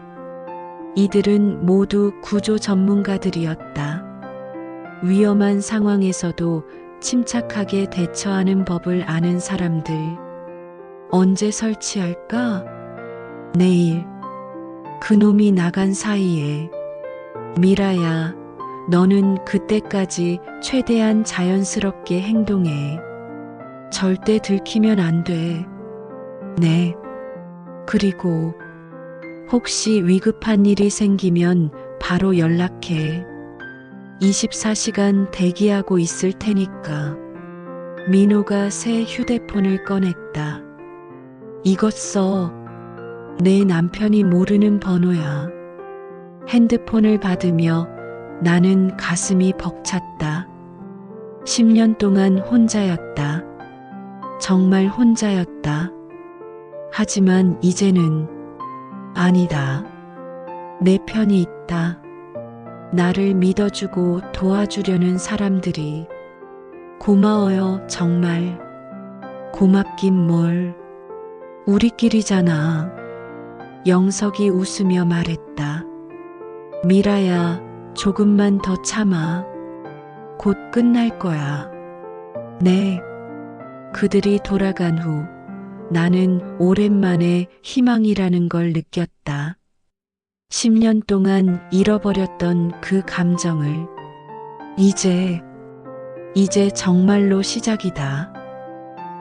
이들은 모두 구조 전문가들이었다. 위험한 상황에서도 침착하게 대처하는 법을 아는 사람들. 언제 설치할까? 내일. 그놈이 나간 사이에. 미라야, 너는 그때까지 최대한 자연스럽게 행동해. 절대 들키면 안 돼. 네. 그리고 혹시 위급한 일이 생기면 바로 연락해. 24시간 대기하고 있을 테니까. 민호가 새 휴대폰을 꺼냈다. 이것 써. 내 남편이 모르는 번호야. 핸드폰을 받으며 나는 가슴이 벅찼다. 10년 동안 혼자였다. 정말 혼자였다. 하지만 이제는 아니다. 내 편이 있다. 나를 믿어주고 도와주려는 사람들이. 고마워요, 정말. 고맙긴 뭘. 우리끼리잖아. 영석이 웃으며 말했다. 미라야, 조금만 더 참아. 곧 끝날 거야. 네. 그들이 돌아간 후 나는 오랜만에 희망이라는 걸 느꼈다. 10년 동안 잃어버렸던 그 감정을. 이제 정말로 시작이다.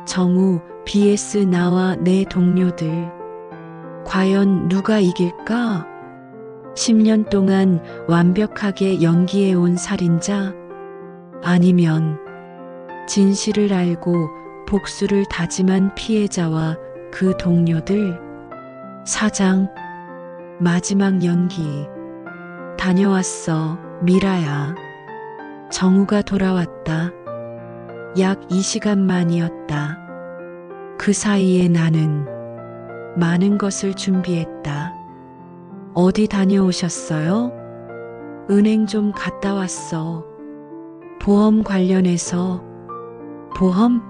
정우 vs 나와 내 동료들. 과연 누가 이길까? 10년 동안 완벽하게 연기해온 살인자? 아니면 진실을 알고 복수를 다짐한 피해자와 그 동료들. 4장 마지막 연기. 다녀왔어, 미라야. 정우가 돌아왔다. 약 2시간 만이었다. 그 사이에 나는 많은 것을 준비했다. 어디 다녀오셨어요? 은행 좀 갔다 왔어. 보험 관련해서. 보험?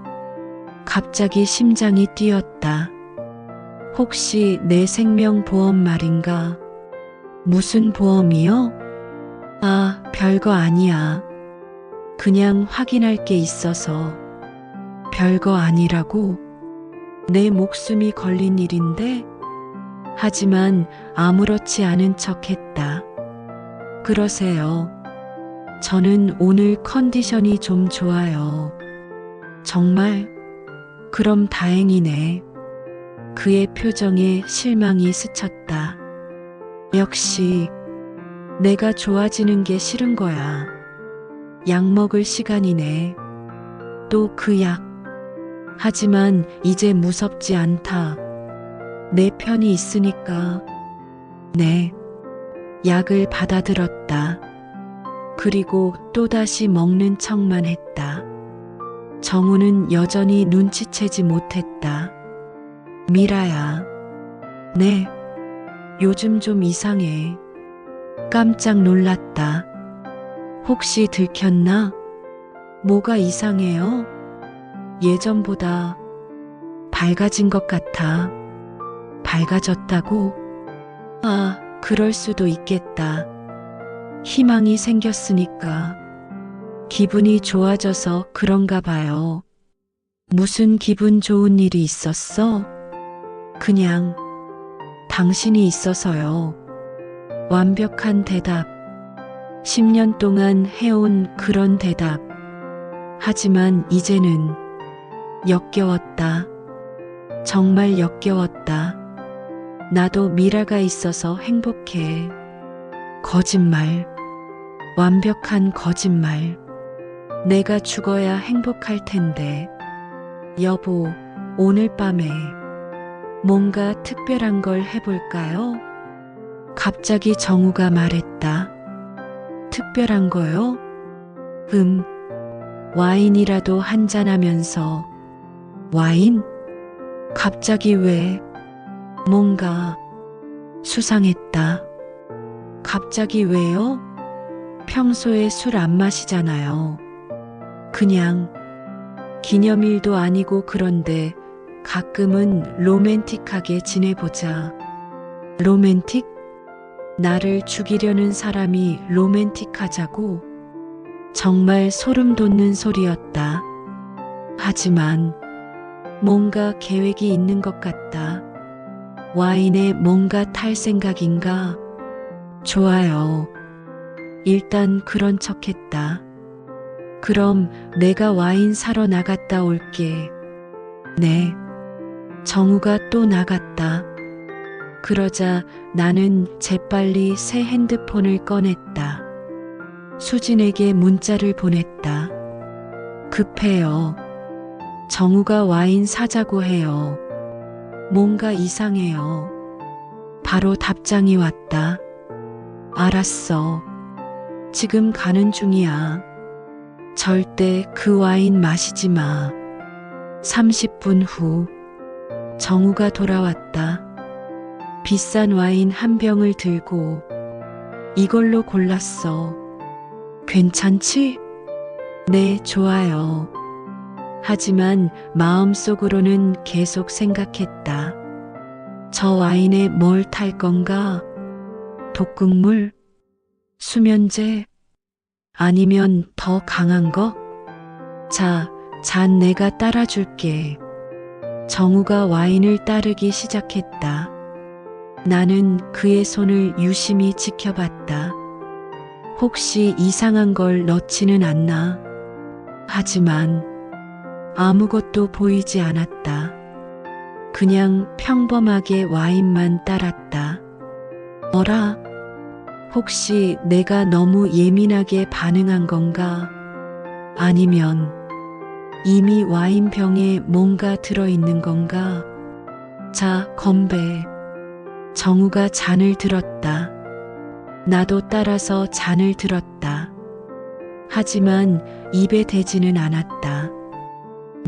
갑자기 심장이 뛰었다. 혹시 내 생명보험 말인가? 무슨 보험이요? 아, 별거 아니야. 그냥 확인할 게 있어서. 별거 아니라고? 내 목숨이 걸린 일인데? 하지만 아무렇지 않은 척 했다. 그러세요. 저는 오늘 컨디션이 좀 좋아요. 정말? 그럼 다행이네. 그의 표정에 실망이 스쳤다. 역시 내가 좋아지는 게 싫은 거야. 약 먹을 시간이네. 또 그 약. 하지만 이제 무섭지 않다. 내 편이 있으니까. 네. 약을 받아들었다. 그리고 또다시 먹는 척만 했다. 정우는 여전히 눈치채지 못했다. 미라야. 네. 요즘 좀 이상해. 깜짝 놀랐다. 혹시 들켰나? 뭐가 이상해요? 예전보다 밝아진 것 같아. 밝아졌다고? 아, 그럴 수도 있겠다. 희망이 생겼으니까. 기분이 좋아져서 그런가 봐요. 무슨 기분 좋은 일이 있었어? 그냥 당신이 있어서요. 완벽한 대답. 10년 동안 해온 그런 대답. 하지만 이제는 역겨웠다. 정말 역겨웠다. 나도 미라가 있어서 행복해. 거짓말. 완벽한 거짓말. 내가 죽어야 행복할 텐데. 여보, 오늘 밤에 뭔가 특별한 걸 해볼까요? 갑자기 정우가 말했다. 특별한 거요? 와인이라도 한잔하면서. 와인? 갑자기 왜? 뭔가 수상했다. 갑자기 왜요? 평소에 술 안 마시잖아요. 그냥 기념일도 아니고 그런데 가끔은 로맨틱하게 지내보자. 로맨틱? 나를 죽이려는 사람이 로맨틱하자고? 정말 소름 돋는 소리였다. 하지만 뭔가 계획이 있는 것 같다. 와인에 뭔가 탈 생각인가? 좋아요. 일단 그런 척했다. 그럼 내가 와인 사러 나갔다 올게. 네. 정우가 또 나갔다. 그러자 나는 재빨리 새 핸드폰을 꺼냈다. 수진에게 문자를 보냈다. 급해요. 정우가 와인 사자고 해요. 뭔가 이상해요. 바로 답장이 왔다. 알았어. 지금 가는 중이야. 절대 그 와인 마시지 마. 30분 후 정우가 돌아왔다. 비싼 와인 한 병을 들고 이걸로 골랐어. 괜찮지? 네, 좋아요. 하지만 마음속으로는 계속 생각했다. 저 와인에 뭘 탈 건가? 독극물? 수면제? 아니면 더 강한 거? 자, 잔 내가 따라줄게. 정우가 와인을 따르기 시작했다. 나는 그의 손을 유심히 지켜봤다. 혹시 이상한 걸 넣지는 않나? 하지만 아무것도 보이지 않았다. 그냥 평범하게 와인만 따랐다. 어라? 혹시 내가 너무 예민하게 반응한 건가? 아니면 이미 와인병에 뭔가 들어있는 건가? 자, 건배. 정우가 잔을 들었다. 나도 따라서 잔을 들었다. 하지만 입에 대지는 않았다.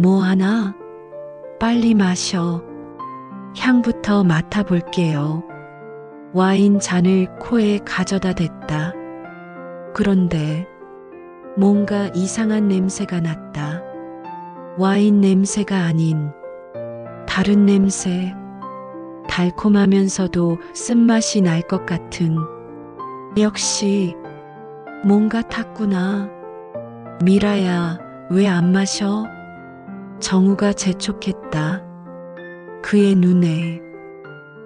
뭐 하나? 빨리 마셔. 향부터 맡아볼게요. 와인 잔을 코에 가져다 댔다. 그런데 뭔가 이상한 냄새가 났다. 와인 냄새가 아닌 다른 냄새. 달콤하면서도 쓴맛이 날 것 같은. 역시 뭔가 탔구나. 미라야, 왜 안 마셔? 정우가 재촉했다. 그의 눈에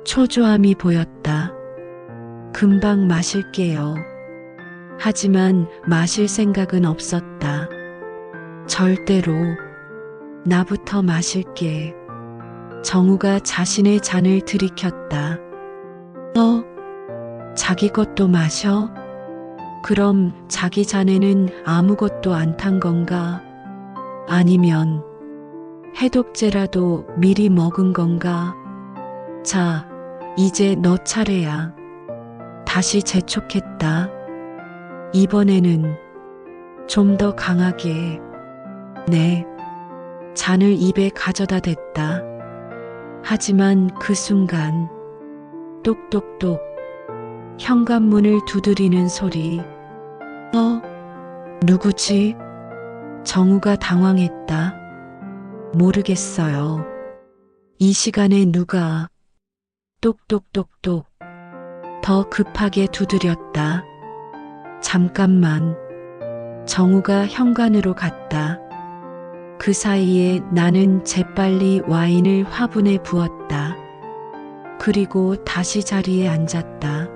초조함이 보였다. 금방 마실게요. 하지만 마실 생각은 없었다. 절대로. 나부터 마실게. 정우가 자신의 잔을 들이켰다. 자기 것도 마셔? 그럼 자기 잔에는 아무것도 안 탄 건가? 아니면 해독제라도 미리 먹은 건가? 자, 이제 너 차례야. 다시 재촉했다. 이번에는 좀 더 강하게. 네. 잔을 입에 가져다 댔다. 하지만 그 순간 똑똑똑 현관문을 두드리는 소리. 누구지? 정우가 당황했다. 모르겠어요. 이 시간에 누가? 똑똑똑똑 더 급하게 두드렸다. 잠깐만. 정우가 현관으로 갔다. 그 사이에 나는 재빨리 와인을 화분에 부었다. 그리고 다시 자리에 앉았다.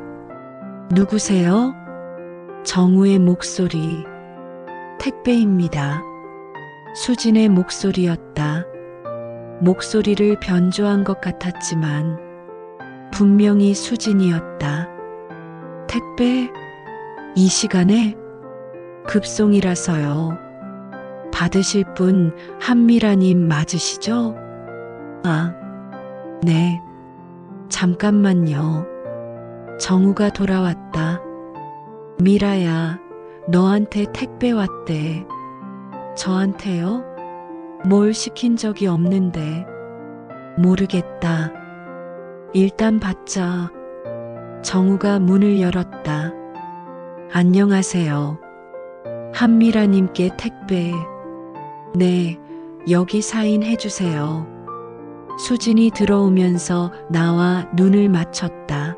누구세요? 정우의 목소리. 택배입니다. 수진의 목소리였다. 목소리를 변조한 것 같았지만 분명히 수진이었다. 택배? 이 시간에? 급송이라서요. 받으실 분 한미라님 맞으시죠? 아, 네. 잠깐만요. 정우가 돌아왔다. 미라야, 너한테 택배 왔대. 저한테요? 뭘 시킨 적이 없는데. 모르겠다. 일단 받자. 정우가 문을 열었다. 안녕하세요. 한미라님께 택배. 네, 여기 사인해주세요. 수진이 들어오면서 나와 눈을 맞췄다.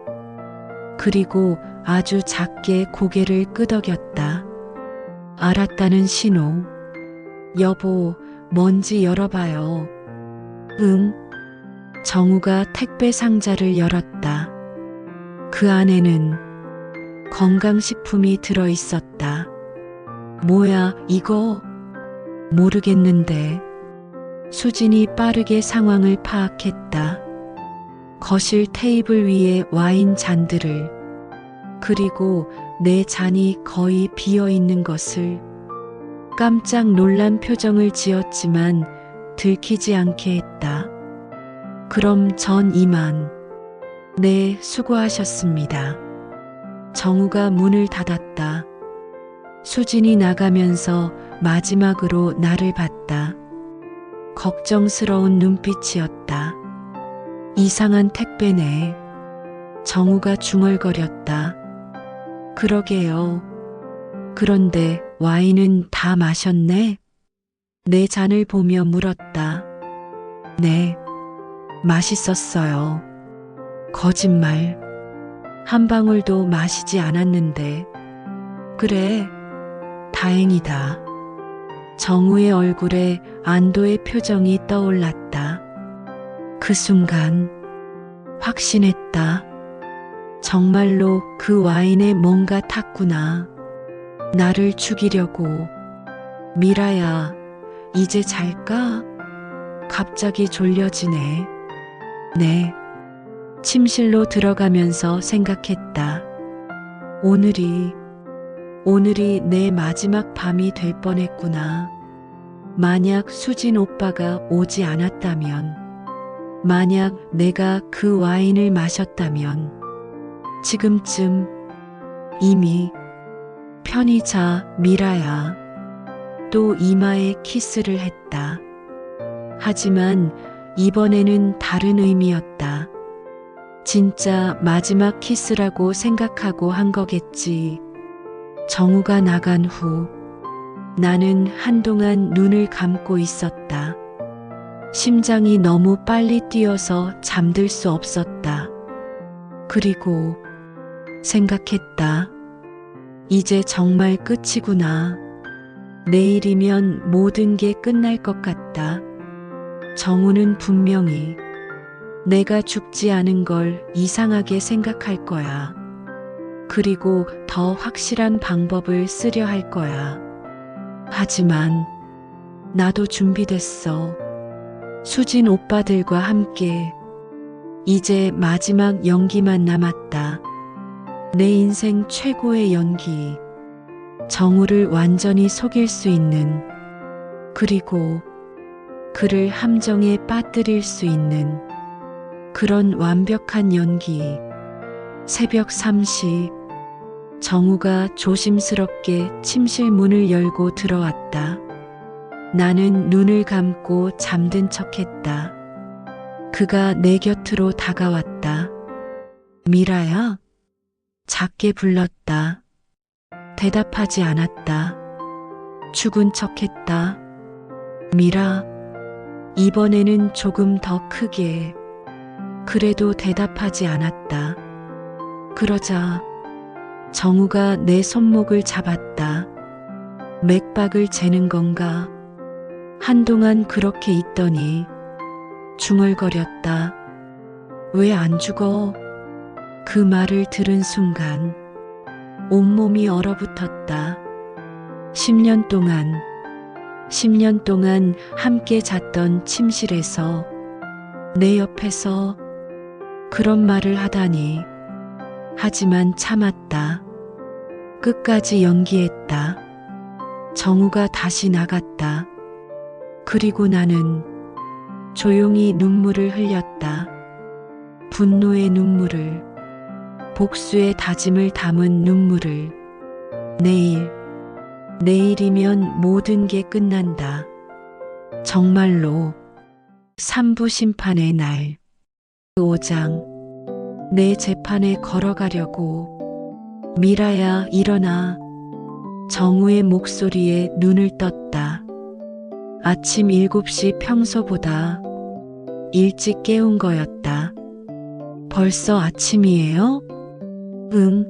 그리고 아주 작게 고개를 끄덕였다. 알았다는 신호. 여보, 뭔지 열어봐요. 응. 정우가 택배 상자를 열었다. 그 안에는 건강식품이 들어있었다. 뭐야, 이거? 모르겠는데. 수진이 빠르게 상황을 파악했다. 거실 테이블 위에 와인 잔들을, 그리고 내 잔이 거의 비어 있는 것을. 깜짝 놀란 표정을 지었지만 들키지 않게 했다. 그럼 전 이만. 네, 수고하셨습니다. 정우가 문을 닫았다. 수진이 나가면서 마지막으로 나를 봤다. 걱정스러운 눈빛이었다. 이상한 택배네. 정우가 중얼거렸다. 그러게요. 그런데 와인은 다 마셨네? 내 잔을 보며 물었다. 네, 맛있었어요. 거짓말. 한 방울도 마시지 않았는데. 그래, 다행이다. 정우의 얼굴에 안도의 표정이 떠올랐다. 그 순간 확신했다. 정말로 그 와인에 뭔가 탔구나. 나를 죽이려고. 미라야, 이제 잘까? 갑자기 졸려지네. 네. 침실로 들어가면서 생각했다. 오늘이 내 마지막 밤이 될 뻔했구나. 만약 수진 오빠가 오지 않았다면, 만약 내가 그 와인을 마셨다면, 지금쯤 이미 편히 자, 미라야. 또 이마에 키스를 했다. 하지만 이번에는 다른 의미였다. 진짜 마지막 키스라고 생각하고 한 거겠지. 정우가 나간 후 나는 한동안 눈을 감고 있었다. 심장이 너무 빨리 뛰어서 잠들 수 없었다. 그리고 생각했다. 이제 정말 끝이구나. 내일이면 모든 게 끝날 것 같다. 정우는 분명히 내가 죽지 않은 걸 이상하게 생각할 거야. 그리고 더 확실한 방법을 쓰려 할 거야. 하지만 나도 준비됐어. 수진 오빠들과 함께 이제 마지막 연기만 남았다. 내 인생 최고의 연기. 정우를 완전히 속일 수 있는, 그리고 그를 함정에 빠뜨릴 수 있는 그런 완벽한 연기. 새벽 3시, 정우가 조심스럽게 침실 문을 열고 들어왔다. 나는 눈을 감고 잠든 척했다. 그가 내 곁으로 다가왔다. 미라야? 작게 불렀다. 대답하지 않았다. 죽은 척했다. 미라, 이번에는 조금 더 크게. 그래도 대답하지 않았다. 그러자 정우가 내 손목을 잡았다. 맥박을 재는 건가? 한동안 그렇게 있더니 중얼거렸다. 왜 안 죽어? 그 말을 들은 순간 온몸이 얼어붙었다. 10년 동안 함께 잤던 침실에서 내 옆에서 그런 말을 하다니. 하지만 참았다. 끝까지 연기했다. 정우가 다시 나갔다. 그리고 나는 조용히 눈물을 흘렸다. 분노의 눈물을, 복수의 다짐을 담은 눈물을. 내일이면 모든 게 끝난다. 정말로. 3부 심판의 날. 5장. 내 재판에 걸어가려고. 미라야, 일어나. 정우의 목소리에 눈을 떴다. 아침 7시, 평소보다 일찍 깨운 거였다. 벌써 아침이에요? 응.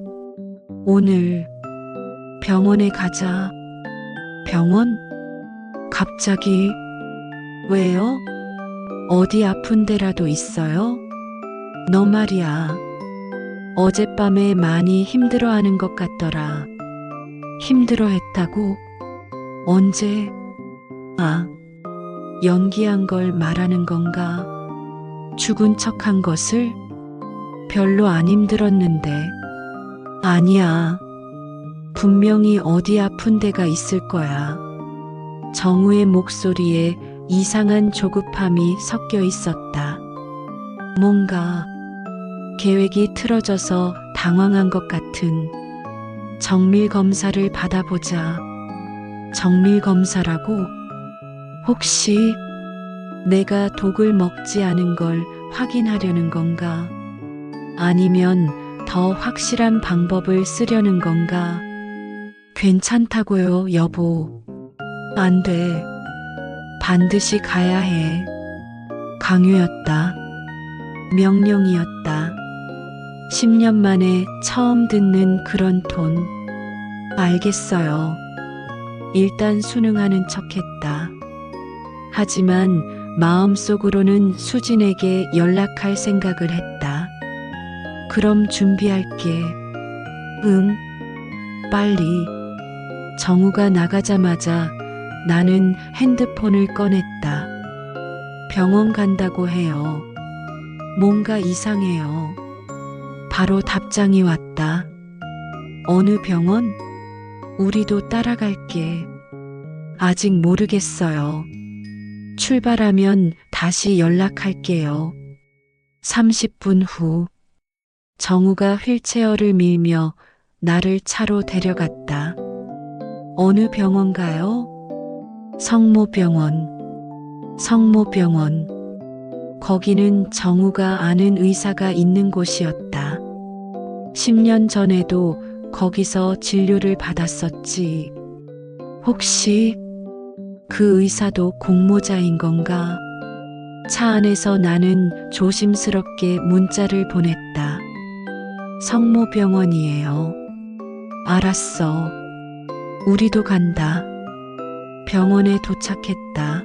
오늘 병원에 가자. 병원? 갑자기? 왜요? 어디 아픈 데라도 있어요? 너 말이야. 어젯밤에 많이 힘들어하는 것 같더라. 힘들어했다고? 언제? 아, 연기한 걸 말하는 건가? 죽은 척한 것을? 별로 안 힘들었는데. 아니야. 분명히 어디 아픈 데가 있을 거야. 정우의 목소리에 이상한 조급함이 섞여 있었다. 뭔가 계획이 틀어져서 당황한 것 같은. 정밀 검사를 받아보자. 정밀 검사라고? 혹시 내가 독을 먹지 않은 걸 확인하려는 건가? 아니면 더 확실한 방법을 쓰려는 건가? 괜찮다고요, 여보. 안 돼. 반드시 가야 해. 강요였다. 명령이었다. 10년 만에 처음 듣는 그런 톤. 알겠어요. 일단 순응하는 척했다. 하지만 마음속으로는 수진에게 연락할 생각을 했다. 그럼 준비할게. 응, 빨리. 정우가 나가자마자 나는 핸드폰을 꺼냈다. 병원 간다고 해요. 뭔가 이상해요. 바로 답장이 왔다. 어느 병원? 우리도 따라갈게. 아직 모르겠어요. 출발하면 다시 연락할게요. 30분 후 정우가 휠체어를 밀며 나를 차로 데려갔다. 어느 병원가요? 성모병원. 성모병원. 거기는 정우가 아는 의사가 있는 곳이었다. 10년 전에도 거기서 진료를 받았었지. 혹시 그 의사도 공모자인 건가? 차 안에서 나는 조심스럽게 문자를 보냈다. 성모병원이에요. 알았어. 우리도 간다. 병원에 도착했다.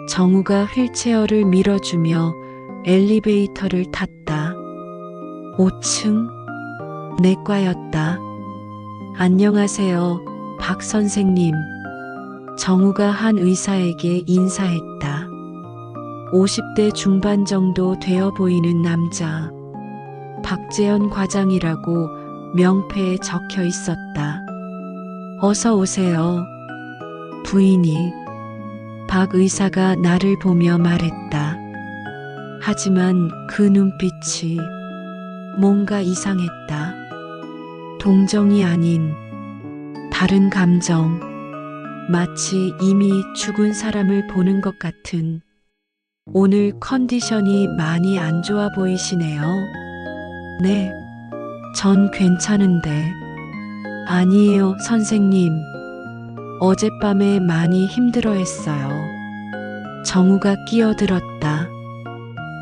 정우가 휠체어를 밀어주며 엘리베이터를 탔다. 5층 내과였다. 안녕하세요, 박 선생님. 정우가 한 의사에게 인사했다. 50대 중반 정도 되어 보이는 남자. 박재현 과장이라고 명패에 적혀 있었다. 어서 오세요. 부인이 박 의사가 나를 보며 말했다. 하지만 그 눈빛이 뭔가 이상했다. 동정이 아닌 다른 감정, 마치 이미 죽은 사람을 보는 것 같은. 오늘 컨디션이 많이 안 좋아 보이시네요. 네, 전 괜찮은데. 아니에요, 선생님. 어젯밤에 많이 힘들어 했어요. 정우가 끼어들었다.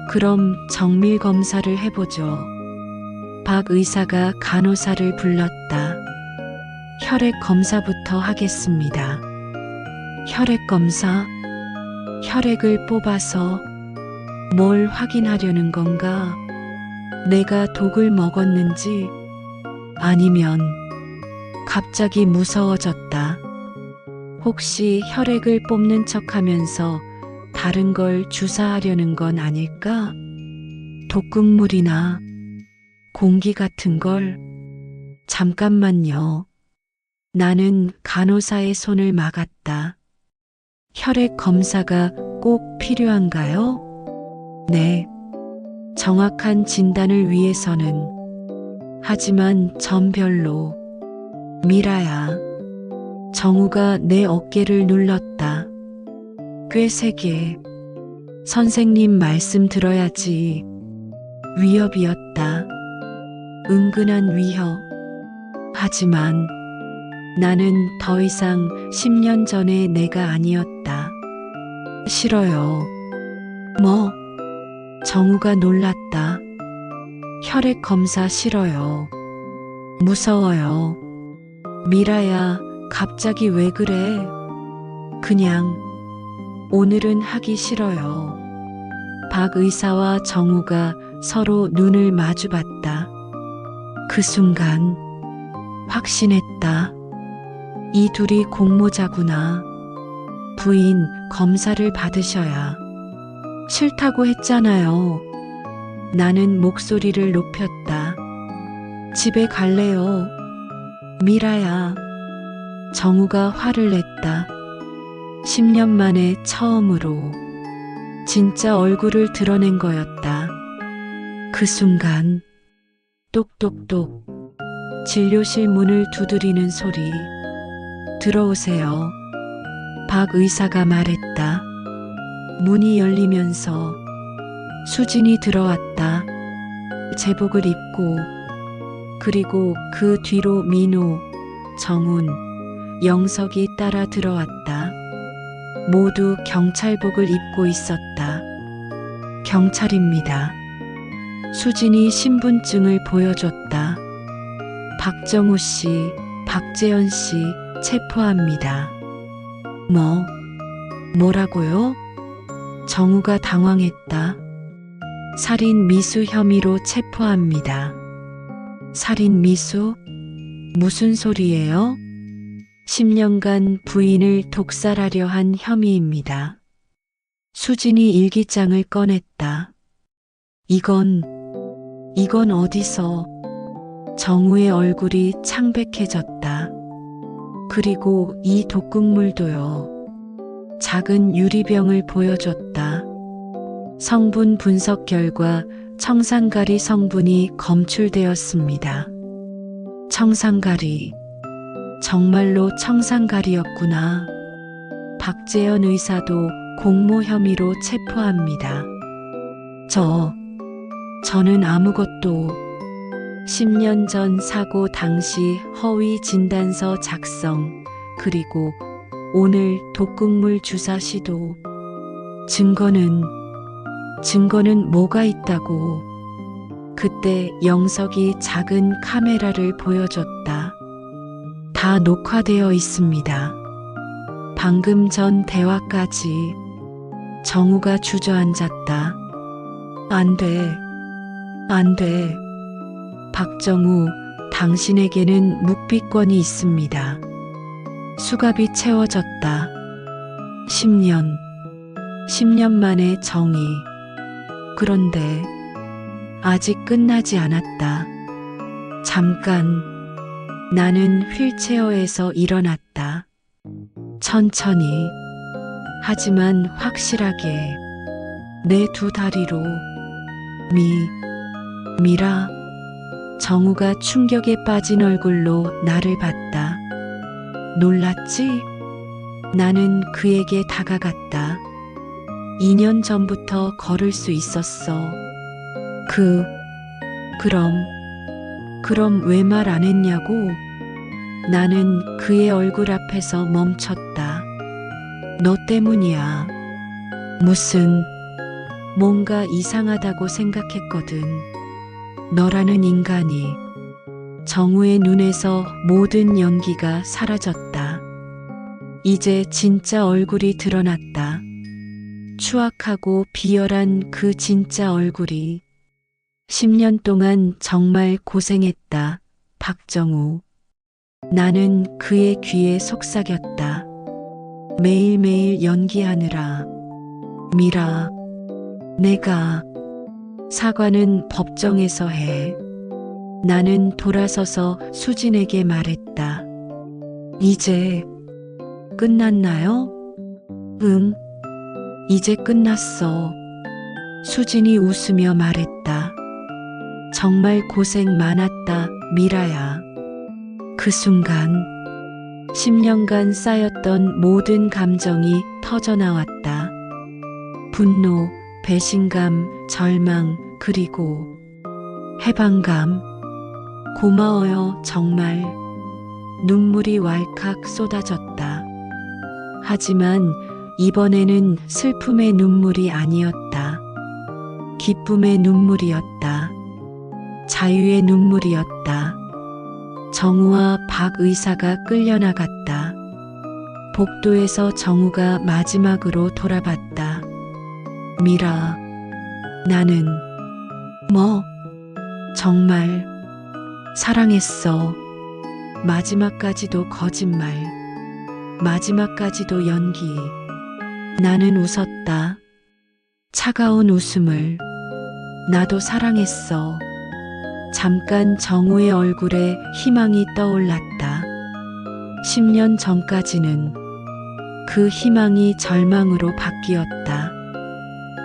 그럼 정밀 검사를 해보죠. 박 의사가 간호사를 불렀다. 혈액 검사부터 하겠습니다. 혈액 검사? 혈액을 뽑아서 뭘 확인하려는 건가? 내가 독을 먹었는지, 아니면 갑자기 무서워졌다. 혹시 혈액을 뽑는 척 하면서 다른 걸 주사하려는 건 아닐까? 독극물이나 공기 같은 걸? 잠깐만요. 나는 간호사의 손을 막았다. 혈액 검사가 꼭 필요한가요? 네. 정확한 진단을 위해서는. 하지만 전 별로. 미라야. 정우가 내 어깨를 눌렀다. 꽤 세게. 선생님 말씀 들어야지. 위협이었다. 은근한 위협. 하지만 나는 더 이상 10년 전의 내가 아니었다. 싫어요. 뭐? 정우가 놀랐다. 혈액 검사 싫어요. 무서워요. 미라야, 갑자기 왜 그래? 그냥 오늘은 하기 싫어요. 박 의사와 정우가 서로 눈을 마주봤다. 그 순간 확신했다. 이 둘이 공모자구나. 부인, 검사를 받으셔야. 싫다고 했잖아요. 나는 목소리를 높였다. 집에 갈래요. 미라야. 정우가 화를 냈다. 10년 만에 처음으로 진짜 얼굴을 드러낸 거였다. 그 순간 똑똑똑 진료실 문을 두드리는 소리. 들어오세요. 박 의사가 말했다. 문이 열리면서 수진이 들어왔다. 제복을 입고. 그리고 그 뒤로 민호, 정훈, 영석이 따라 들어왔다. 모두 경찰복을 입고 있었다. 경찰입니다. 수진이 신분증을 보여줬다. 박정우 씨, 박재현 씨 체포합니다. 뭐라고요? 정우가 당황했다. 살인 미수 혐의로 체포합니다. 살인 미수? 무슨 소리예요? 10년간 부인을 독살하려 한 혐의입니다. 수진이 일기장을 꺼냈다. 이건 어디서? 정우의 얼굴이 창백해졌다. 그리고 이 독극물도요. 작은 유리병을 보여줬다. 성분 분석 결과 청산가리 성분이 검출되었습니다. 청산가리. 정말로 청산가리였구나. 박재현 의사도 공모 혐의로 체포합니다. 저는 아무것도 10년 전 사고 당시 허위 진단서 작성, 그리고 오늘 독극물 주사 시도. 증거는 뭐가 있다고. 그때 영석이 작은 카메라를 보여줬다. 다 녹화되어 있습니다. 방금 전 대화까지. 정우가 주저앉았다. 안 돼. 박정우, 당신에게는 묵비권이 있습니다. 수갑이 채워졌다. 10년 만에 정의. 그런데 아직 끝나지 않았다. 잠깐. 나는 휠체어에서 일어났다. 천천히. 하지만 확실하게. 내 두 다리로. 미라. 정우가 충격에 빠진 얼굴로 나를 봤다. 놀랐지? 나는 그에게 다가갔다. 2년 전부터 걸을 수 있었어. 그럼 왜 말 안 했냐고? 나는 그의 얼굴 앞에서 멈췄다. 너 때문이야. 뭔가 이상하다고 생각했거든. 너라는 인간이. 정우의 눈에서 모든 연기가 사라졌다. 이제 진짜 얼굴이 드러났다. 추악하고 비열한 그 진짜 얼굴이. 10년 동안 정말 고생했다, 박정우. 나는 그의 귀에 속삭였다. 매일매일 연기하느라. 미라, 내가 사과는 법정에서 해. 나는 돌아서서 수진에게 말했다. 이제 끝났나요? 응, 이제 끝났어. 수진이 웃으며 말했다. 정말 고생 많았다, 미라야. 그 순간 10년간 쌓였던 모든 감정이 터져나왔다. 분노, 배신감, 절망, 그리고 해방감. 고마워요, 정말. 눈물이 왈칵 쏟아졌다. 하지만 이번에는 슬픔의 눈물이 아니었다. 기쁨의 눈물이었다. 자유의 눈물이었다. 정우와 박 의사가 끌려나갔다. 복도에서 정우가 마지막으로 돌아봤다. 미라, 나는 정말 사랑했어. 마지막까지도 거짓말, 마지막까지도 연기. 나는 웃었다. 차가운 웃음을. 나도 사랑했어. 잠깐 정우의 얼굴에 희망이 떠올랐다. 10년 전까지는 그 희망이 절망으로 바뀌었다.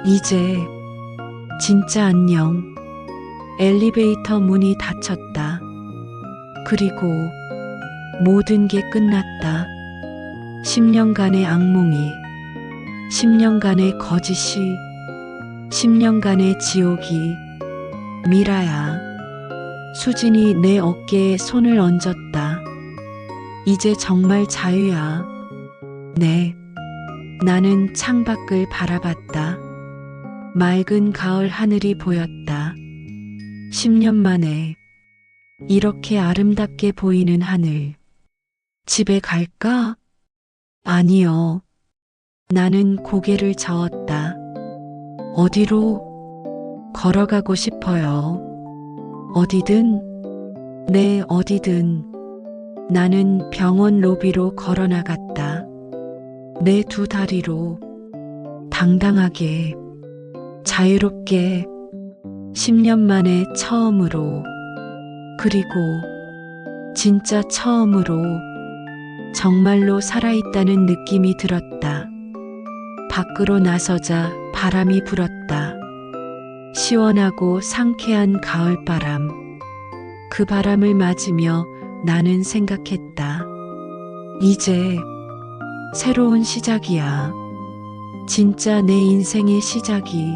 이제 진짜 안녕. 엘리베이터 문이 닫혔다. 그리고 모든 게 끝났다. 10년간의 악몽이, 10년간의 거짓이, 10년간의 지옥이. 미라야. 수진이 내 어깨에 손을 얹었다. 이제 정말 자유야. 네. 나는 창밖을 바라봤다. 맑은 가을 하늘이 보였다. 10년 만에 이렇게 아름답게 보이는 하늘. 집에 갈까? 아니요. 나는 고개를 저었다. 어디로? 걸어가고 싶어요. 어디든? 네, 어디든. 나는 병원 로비로 걸어 나갔다. 내 두 다리로. 당당하게. 자유롭게. 10년 만에 처음으로. 그리고 진짜 처음으로. 정말로 살아있다는 느낌이 들었다. 밖으로 나서자 바람이 불었다. 시원하고 상쾌한 가을바람. 그 바람을 맞으며 나는 생각했다. 이제 새로운 시작이야. 진짜 내 인생의 시작이.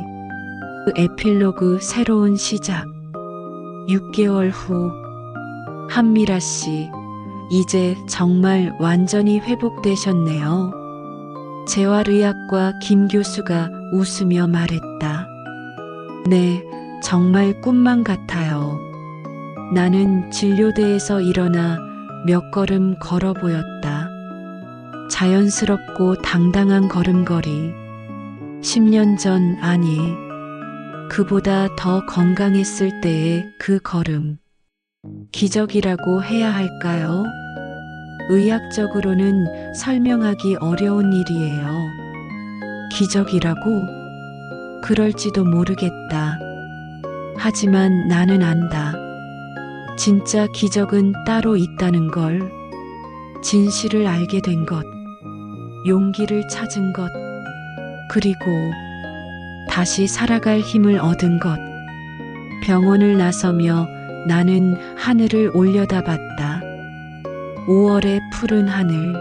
그 에필로그 새로운 시작. 6개월 후. 한미라 씨, 이제 정말 완전히 회복되셨네요. 재활의학과 김 교수가 웃으며 말했다. 네, 정말 꿈만 같아요. 나는 진료대에서 일어나 몇 걸음 걸어 보였다. 자연스럽고 당당한 걸음걸이. 10년 전, 아니, 그보다 더 건강했을 때의 그 걸음. 기적이라고 해야 할까요? 의학적으로는 설명하기 어려운 일이에요. 기적이라고? 그럴지도 모르겠다. 하지만 나는 안다. 진짜 기적은 따로 있다는 걸. 진실을 알게 된 것. 용기를 찾은 것. 그리고 다시 살아갈 힘을 얻은 것. 병원을 나서며 나는 하늘을 올려다봤다. 5월의 푸른 하늘.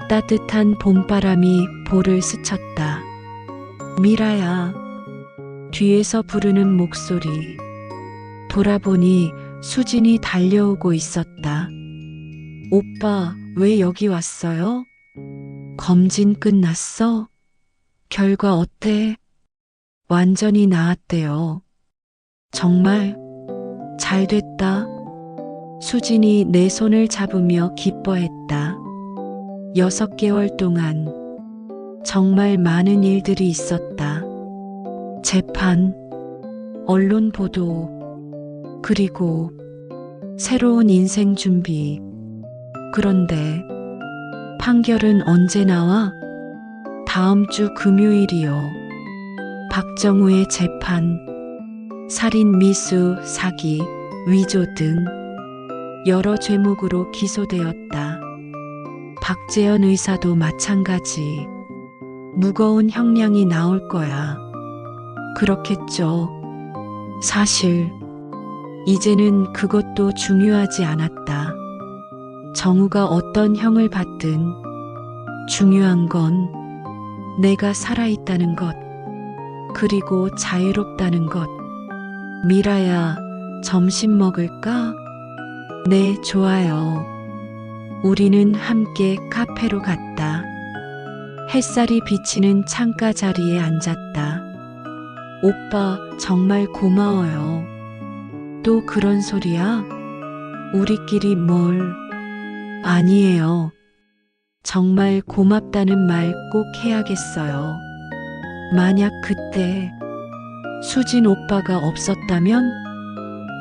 따뜻한 봄바람이 볼을 스쳤다. 미라야. 뒤에서 부르는 목소리. 돌아보니 수진이 달려오고 있었다. 오빠, 왜 여기 왔어요? 검진 끝났어? 결과 어때? 완전히 나았대요. 정말 잘 됐다. 수진이 내 손을 잡으며 기뻐했다. 6개월 동안 정말 많은 일들이 있었다. 재판, 언론 보도, 그리고 새로운 인생 준비. 그런데 판결은 언제 나와? 다음 주 금요일이요. 박정우의 재판. 살인, 미수, 사기, 위조 등 여러 죄목으로 기소되었다. 박재현 의사도 마찬가지. 무거운 형량이 나올 거야. 그렇겠죠. 사실 이제는 그것도 중요하지 않았다. 정우가 어떤 형을 받든 중요한 건 내가 살아있다는 것, 그리고 자유롭다는 것. 미라야, 점심 먹을까? 네, 좋아요. 우리는 함께 카페로 갔다. 햇살이 비치는 창가 자리에 앉았다. 오빠, 정말 고마워요. 또 그런 소리야? 우리끼리 뭘? 아니에요. 정말 고맙다는 말 꼭 해야겠어요. 만약 그때 수진 오빠가 없었다면?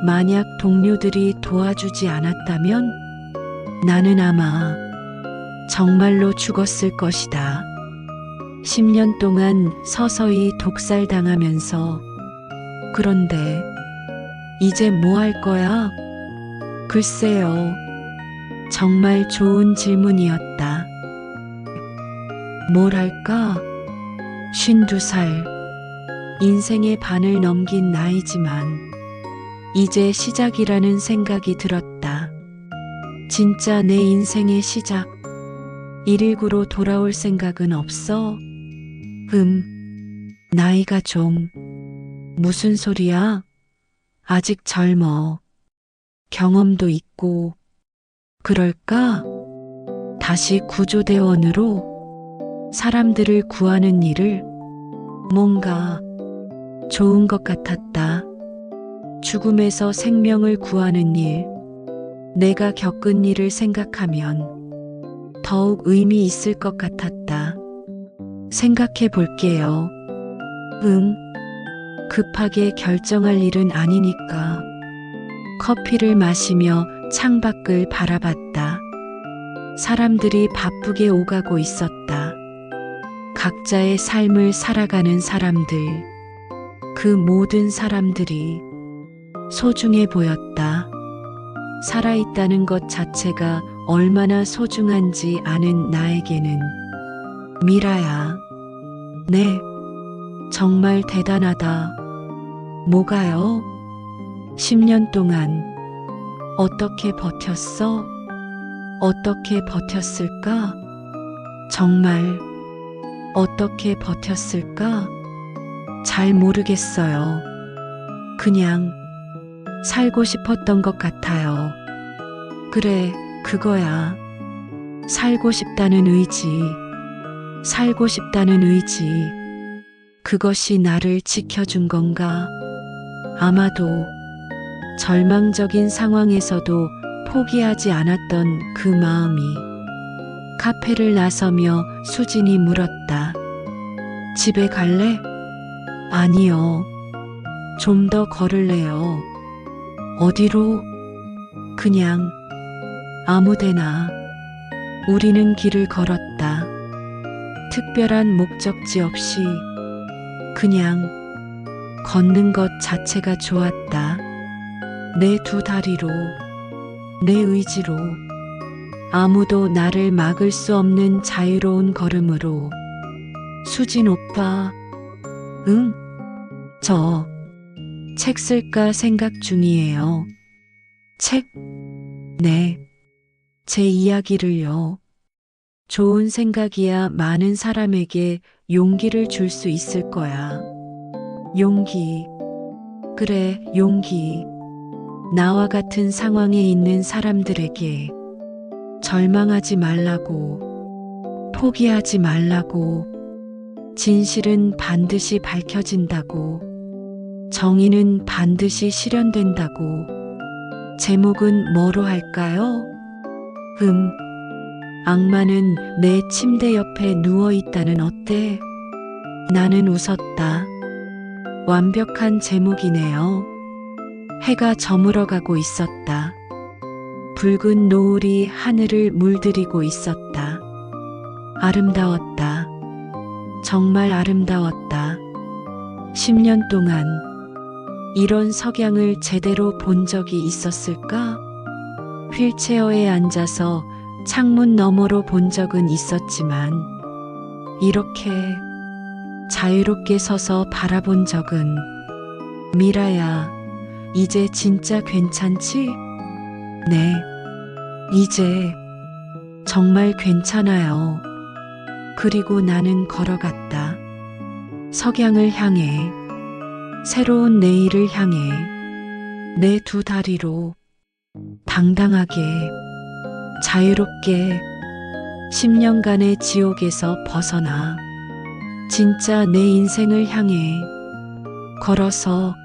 만약 동료들이 도와주지 않았다면? 나는 아마 정말로 죽었을 것이다. 10년 동안 서서히 독살당하면서. 그런데 이제 뭐 할 거야? 글쎄요. 정말 좋은 질문이었다. 뭘 할까? 52살. 인생의 반을 넘긴 나이지만 이제 시작이라는 생각이 들었다. 진짜 내 인생의 시작. 119로 돌아올 생각은 없어? 나이가 좀. 무슨 소리야? 아직 젊어. 경험도 있고. 그럴까? 다시 구조대원으로 사람들을 구하는 일을. 뭔가 좋은 것 같았다. 죽음에서 생명을 구하는 일. 내가 겪은 일을 생각하면 더욱 의미 있을 것 같았다. 생각해 볼게요. 급하게 결정할 일은 아니니까. 커피를 마시며 창밖을 바라봤다. 사람들이 바쁘게 오가고 있었다. 각자의 삶을 살아가는 사람들. 그 모든 사람들이 소중해 보였다. 살아있다는 것 자체가 얼마나 소중한지 아는 나에게는 미라야, 네, 정말 대단하다. 뭐가요? 10년 동안 어떻게 버텼어? 어떻게 버텼을까? 정말 어떻게 버텼을까? 잘 모르겠어요. 그냥 살고 싶었던 것 같아요. 그래, 그거야. 살고 싶다는 의지. 살고 싶다는 의지. 그것이 나를 지켜준 건가? 아마도 절망적인 상황에서도 포기하지 않았던 그 마음이. 카페를 나서며 수진이 물었다. 집에 갈래? 아니요. 좀 더 걸을래요. 어디로? 그냥 아무데나. 우리는 길을 걸었다. 특별한 목적지 없이 그냥 걷는 것 자체가 좋았다. 내 두 다리로, 내 의지로, 아무도 나를 막을 수 없는 자유로운 걸음으로. 수진 오빠, 응? 저 책 쓸까 생각 중이에요. 책? 네. 제 이야기를요. 좋은 생각이야 많은 사람에게 용기를 줄 수 있을 거야. 용기. 그래, 용기. 나와 같은 상황에 있는 사람들에게 절망하지 말라고, 포기하지 말라고, 진실은 반드시 밝혀진다고, 정의는 반드시 실현된다고. 제목은 뭐로 할까요? 악마는 내 침대 옆에 누워있다는 어때? 나는 웃었다. 완벽한 제목이네요. 해가 저물어가고 있었다. 붉은 노을이 하늘을 물들이고 있었다. 아름다웠다. 정말 아름다웠다. 10년 동안 이런 석양을 제대로 본 적이 있었을까? 휠체어에 앉아서 창문 너머로 본 적은 있었지만 이렇게 자유롭게 서서 바라본 적은. 미라야, 이제 진짜 괜찮지? 네, 이제 정말 괜찮아요. 그리고 나는 걸어갔다. 석양을 향해, 새로운 내일을 향해, 내 두 다리로 당당하게, 자유롭게 10년간의 지옥에서 벗어나 진짜 내 인생을 향해 걸어서